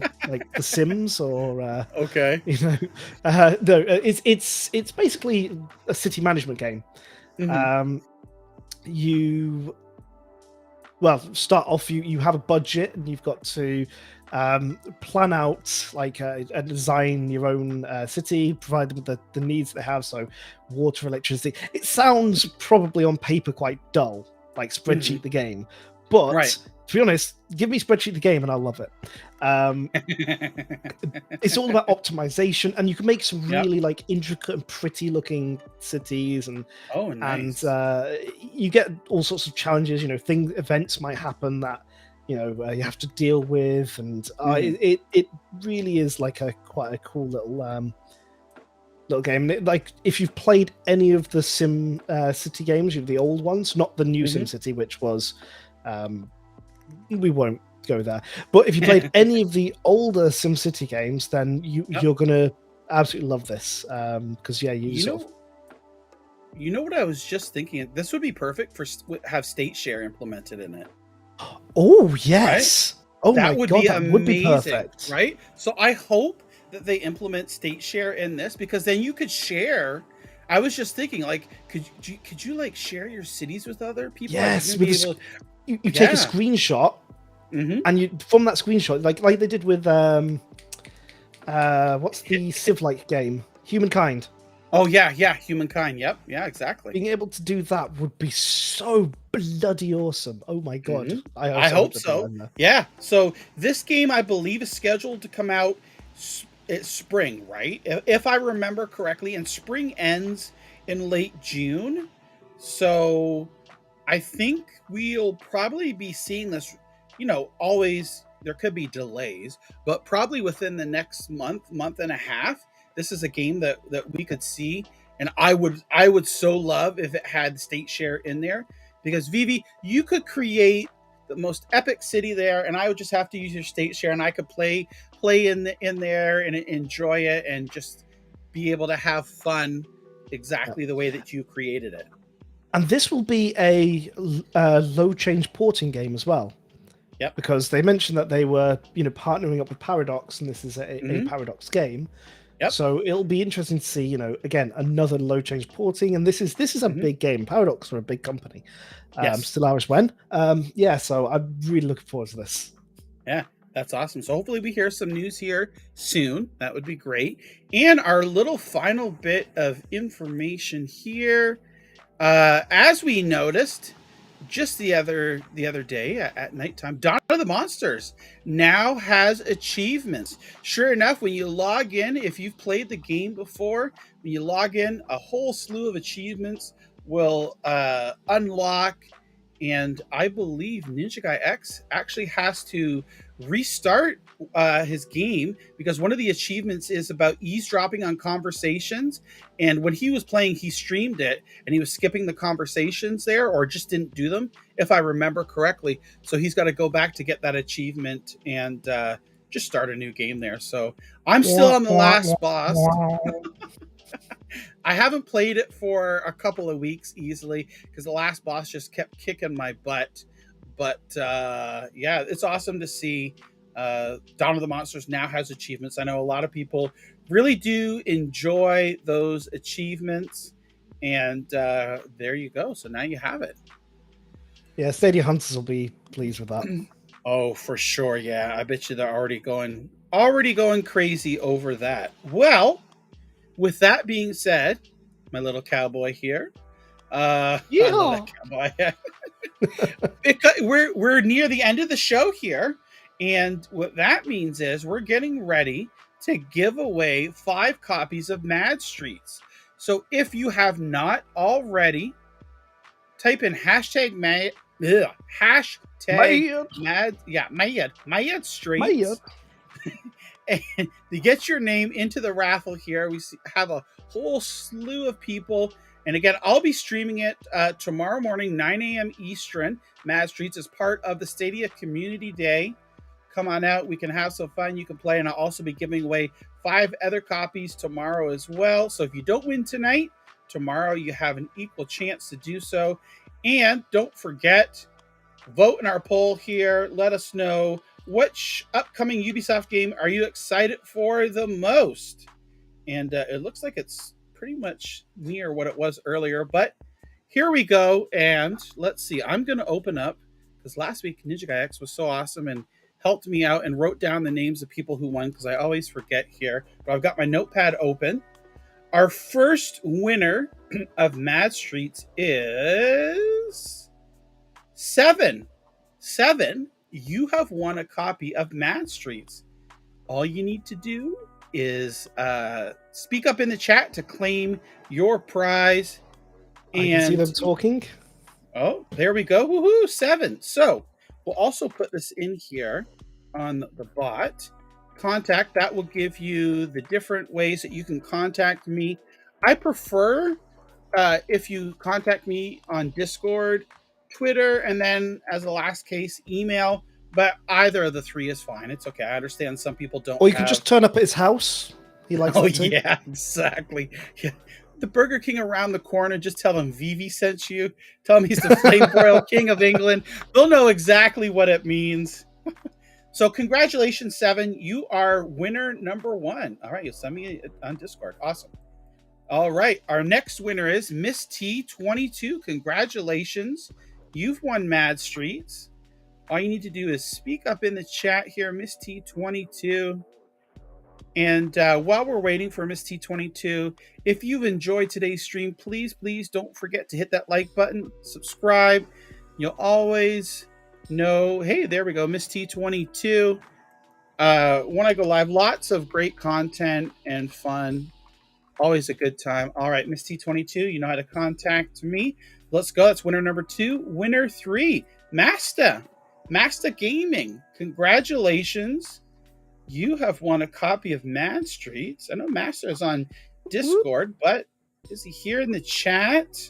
The Sims or no, it's basically a city management game. You start off. You have a budget, and you've got to plan out and design your own city, provide them with the needs they have. So water, electricity. It sounds probably on paper quite dull, like spreadsheet the game, but. To be honest, give me Spreadsheet the game and I'll love it. It's all about optimization, and you can make some really intricate and pretty looking cities, and nice. And you get all sorts of challenges. Events might happen that you have to deal with, and it really is quite a cool little game. If you've played any of the Sim City games, the old ones, not the new Sim City, which was. We won't go there. But if you played any of the older SimCity games, then you're gonna absolutely love this. Because you know what I was just thinking? This would be perfect for have state share implemented in it. Oh yes! Right? Oh that my would god, be that amazing, would be perfect, right? So I hope that they implement state share in this, because then you could share. I was just thinking, could you share your cities with other people? Yes, you take a screenshot, and you from that screenshot, like they did with what's the Civ-like game, Humankind. Oh yeah, Humankind. Yep, yeah, exactly. Being able to do that would be so bloody awesome. Oh my god, I hope so. Yeah. So this game, I believe, is scheduled to come out. It's spring, right? If I remember correctly, and spring ends in late June. So I think we'll probably be seeing this, always there could be delays, but probably within the next month and a half, this is a game that we could see. And I would so love if it had state share in there, because Vivi, you could create the most epic city there, and I would just have to use your state share, and I could play in there and enjoy it and just be able to have fun exactly the way that you created it. And this will be a low change porting game as well. Yep. Because they mentioned that they were, partnering up with Paradox, and this is a Paradox game. Yep. So it'll be interesting to see, again, another low change porting, and this is a big game. Paradox are a big company. Still Irish when. So I'm really looking forward to this. Yeah, that's awesome. So hopefully we hear some news here soon. That would be great. And our little final bit of information here, as we noticed just the other day at nighttime, Dawn of the Monsters now has achievements. Sure enough, when you log in, if you've played the game before, when you log in, a whole slew of achievements will unlock. And I believe Ninja Guy X actually has to restart his game because one of the achievements is about eavesdropping on conversations. And when he was playing, he streamed it and he was skipping the conversations there or just didn't do them, if I remember correctly. So he's got to go back to get that achievement and just start a new game there. So I'm still on the last boss. I haven't played it for a couple of weeks easily because the last boss just kept kicking my butt. But it's awesome to see Dawn of the Monsters now has achievements. I know a lot of people really do enjoy those achievements. And there you go. So now you have it. Yeah, Stadia Hunters will be pleased with that. Oh, for sure. Yeah, I bet you they're already going crazy over that. Well, with that being said, my little cowboy here. Cowboy. We're near the end of the show here, and what that means is we're getting ready to give away 5 copies of Mad Streets. So if you have not already, type in hashtag Mad Streets. And to get your name into the raffle here, we have a whole slew of people. And again, I'll be streaming it tomorrow morning, 9 a.m. Eastern. Mad Streets is part of the Stadia Community Day. Come on out. We can have some fun. You can play. And I'll also be giving away 5 other copies tomorrow as well. So if you don't win tonight, tomorrow you have an equal chance to do so. And don't forget, vote in our poll here. Let us know which upcoming Ubisoft game are you excited for the most? And it looks like it's pretty much near what it was earlier. But here we go. And let's see. I'm going to open up because last week Ninja Guy X was so awesome and helped me out and wrote down the names of people who won because I always forget here. But I've got my notepad open. Our first winner of Mad Streets is 7. You have won a copy of Mad Streets. All you need to do is speak up in the chat to claim your prize. I can see them talking. Oh, there we go. Woohoo, 7. So we'll also put this in here on the bot. Contact, that will give you the different ways that you can contact me. I prefer if you contact me on Discord, Twitter, and then as a last case, email. But either of the 3 is fine. It's okay. I understand some people don't. Or you can just turn up at his house. He likes that too. Yeah, exactly. Yeah. The Burger King around the corner, just tell him Vivi sent you. Tell him he's the Flame Broil King of England. They'll know exactly what it means. So congratulations, 7. You are winner number 1. All right, you'll send me on Discord. Awesome. All right, our next winner is Miss T22. Congratulations. You've won Mad Streets. All you need to do is speak up in the chat here, Miss T22. And while we're waiting for Miss T22, if you've enjoyed today's stream, please don't forget to hit that like button, subscribe. You'll always know, hey, there we go, Miss T22. When I go live, lots of great content and fun. Always a good time. All right, Miss T22, you know how to contact me. Let's go. That's winner number 2. Winner 3, Masta Gaming. Congratulations. You have won a copy of Mad Streets. I know Master is on Discord, but is he here in the chat?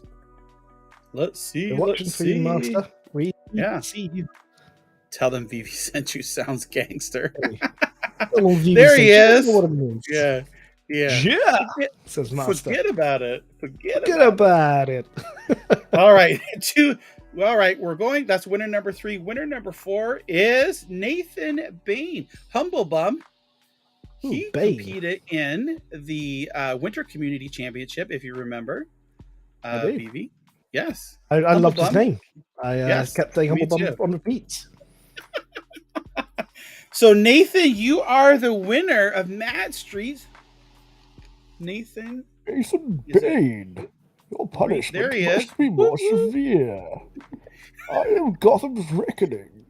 Let's see. Let's see. You, Master. We see you. Tell them Vivi sent you. Sounds gangster. There he is. Yeah. Says Master. Forget about it. Forget about it. All right. All right, we're going. That's winner number 3. Winner number 4 is Nathan Bain, Humble Bum. He competed in the Winter Community Championship, if you remember. Vivi. Yes. I loved his name. I kept saying Humble Bum on repeat. So, Nathan, you are the winner of Mad Street. Nathan Bain, your punishment must be more severe. I am Gotham's reckoning.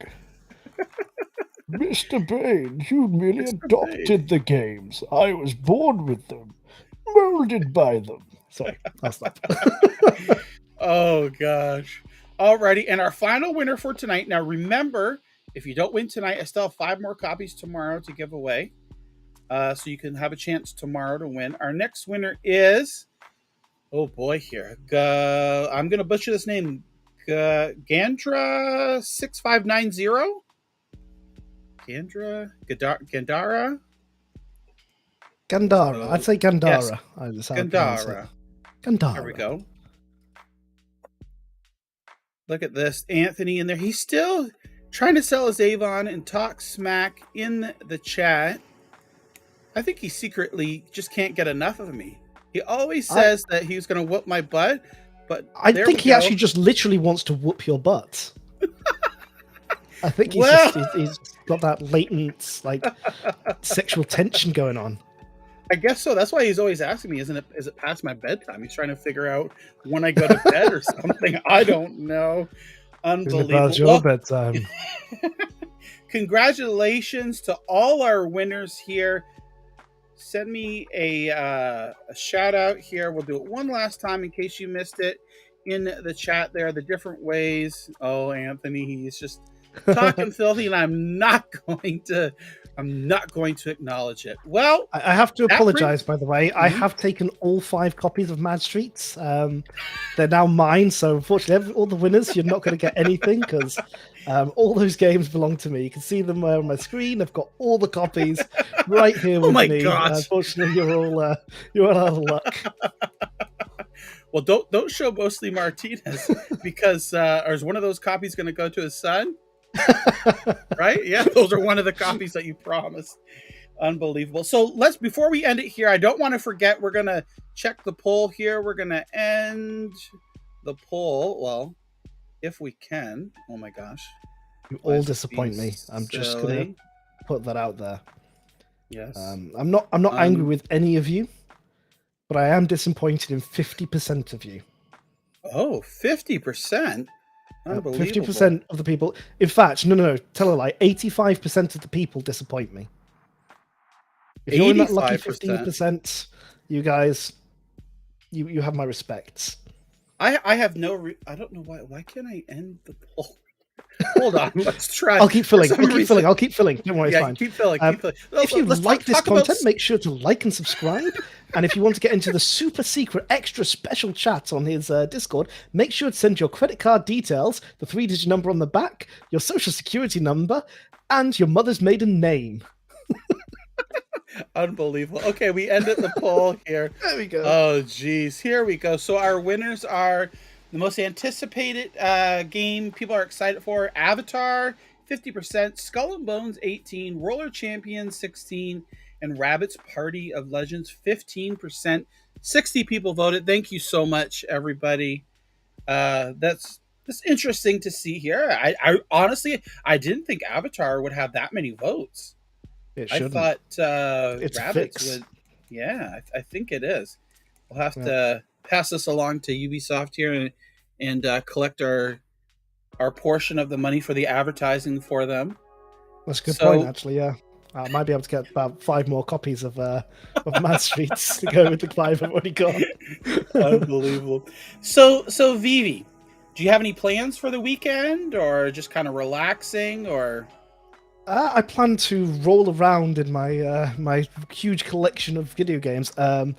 Mr. Bain, you merely adopted the games. I was born with them, molded by them. Sorry, I'll stop. Oh, gosh. Alrighty, and our final winner for tonight. Now, remember, if you don't win tonight, I still have 5 more copies tomorrow to give away. So you can have a chance tomorrow to win. Our next winner is, oh boy, here. I'm going to butcher this name. Gandra6590? Gandara? Gandara. I'd say Gandara. Yes. Gandara. There we go. Look at this. Anthony in there. He's still trying to sell his Avon and talk smack in the chat. I think he secretly just can't get enough of me. He always says that he's going to whoop my butt, but I think he actually just literally wants to whoop your butt. I think he's got that latent sexual tension going on. I guess so. That's why he's always asking me, is it past my bedtime? He's trying to figure out when I go to bed or something. I don't know. Unbelievable. It's your bedtime. Congratulations to all our winners here. Send me a shout out here. We'll do it one last time in case you missed it in the chat there, the different ways. Oh, Anthony, he's just talking filthy, and I'm not going to acknowledge it. Well, I have to apologize, by the way. I have taken all 5 copies of Mad Streets. They're now mine, so unfortunately, all the winners, you're not going to get anything because all those games belong to me. You can see them on my screen. I've got all the copies right here with me. Unfortunately, you're all out of luck. Well, don't show mostly Martinez because is one of those copies going to go to his son? Right? Yeah, those are one of the copies that you promised. Unbelievable. So before we end it here, I don't want to forget, we're going to check the poll here. We're going to end the poll. Well, if we can. Oh my gosh. You all disappoint me. I'm just going to put that out there. Yes. I'm not angry with any of you, but I am disappointed in 50% of you. Oh, 50%? 50% of the people. In fact, no, tell a lie. 85% of the people disappoint me. If you're in that lucky 15%, you guys, you have my respects. I have no. I don't know why. Why can't I end the poll? Hold on, let's try. I'll keep filling. I'll keep filling. Don't worry, it's fine. Keep filling. If you like this content, make sure to like and subscribe. And if you want to get into the super secret, extra special chat on his Discord, make sure to send your credit card details, the 3-digit number on the back, your social security number, and your mother's maiden name. Unbelievable. Okay, we ended the poll here. There we go. Oh, geez. Here we go. So our winners are the most anticipated game people are excited for: Avatar, 50%, Skull and Bones, 18%, Roller Champions, 16%, and Rabbids Party of Legends, 15%. 60 people voted. Thank you so much, everybody. That's interesting to see here. I honestly, I didn't think Avatar would have that many votes. I thought Rabbids would. Yeah, I think it is. We'll have to pass this along to Ubisoft here and collect our portion of the money for the advertising for them. That's a good point, actually. Yeah, I might be able to get about 5 more copies of Mad Streets to go with the 5 I've already got. Unbelievable. So Vivi, do you have any plans for the weekend, or just kind of relaxing, or? I plan to roll around in my my huge collection of video games. No,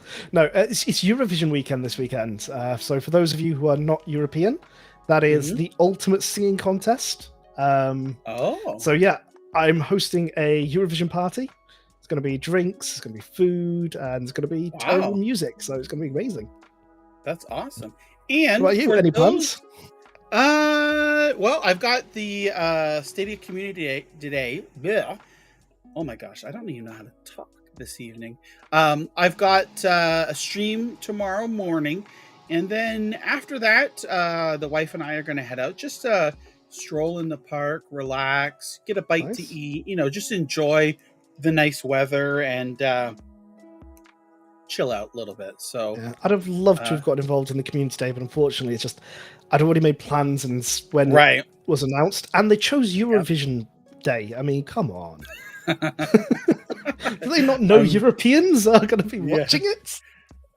it's Eurovision weekend this weekend. So for those of you who are not European, that is the ultimate singing contest. So yeah, I'm hosting a Eurovision party. It's going to be drinks, it's going to be food, and it's going to be total music. So it's going to be amazing. That's awesome. And what about you? Any plans? Well, I've got the Stadia Community Day today. Blech. Oh my gosh, I don't even know how to talk this evening. I've got a stream tomorrow morning, and then after that, the wife and I are going to head out, just stroll in the park, relax, get a bite to eat, just enjoy the nice weather and chill out a little bit. So yeah, I'd have loved to have gotten involved in the community day, but unfortunately, it's just I'd already made plans, and when it was announced, and they chose Eurovision Day. I mean, come on. Do they not know Europeans are going to be watching it?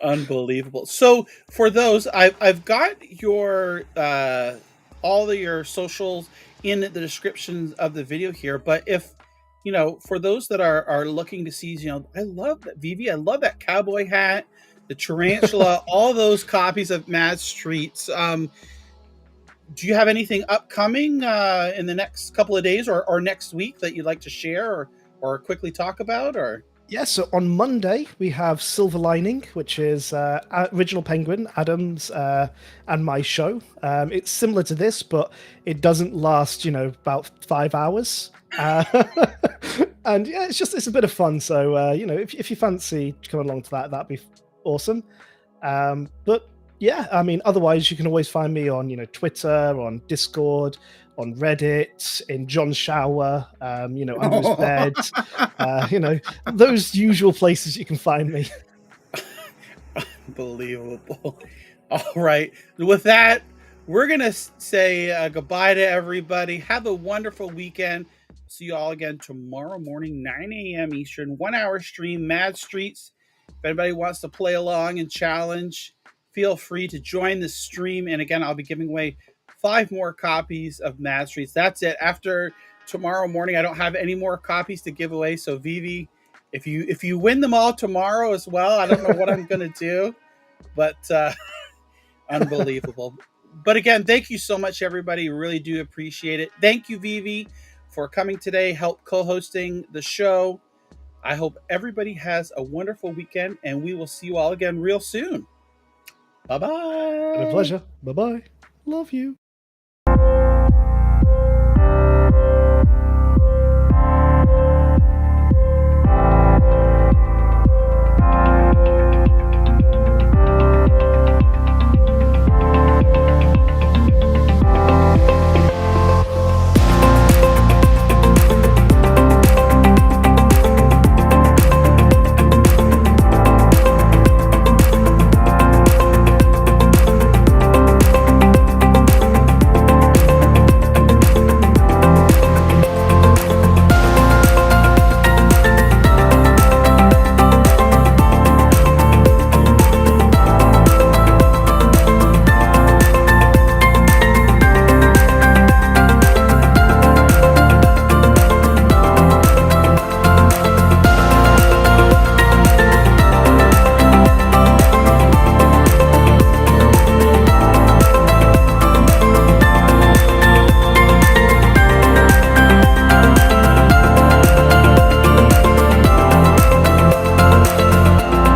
Unbelievable. So for those, I've got your all of your socials in the description of the video here. But if for those that are looking to see, I love that Vivi. I love that cowboy hat, the tarantula, all those copies of Mad Streets. Do you have anything upcoming in the next couple of days or next week that you'd like to share or quickly talk about? Or yeah, so on Monday we have Silver Lining, which is Original Penguin, Adam's, and my show. It's similar to this, but it doesn't last, about 5 hours. And yeah, it's a bit of fun. So if you fancy coming along to that, that'd be awesome. But yeah, I mean, otherwise you can always find me on Twitter, on Discord, on Reddit, in John's shower, under his bed, those usual places you can find me. Unbelievable. All right. With that, we're going to say goodbye to everybody. Have a wonderful weekend. See you all again tomorrow morning, 9 a.m. Eastern, 1 hour stream, Mad Streets. If anybody wants to play along and challenge, feel free to join the stream. And again, I'll be giving away 5 more copies of Mad Streets. That's it. After tomorrow morning, I don't have any more copies to give away. So Vivi, if you win them all tomorrow as well, I don't know what I'm going to do, but unbelievable. But again, thank you so much, everybody. Really do appreciate it. Thank you, Vivi, for coming today, help co-hosting the show. I hope everybody has a wonderful weekend, and we will see you all again real soon. Bye-bye. Been a pleasure. Bye-bye. Love you.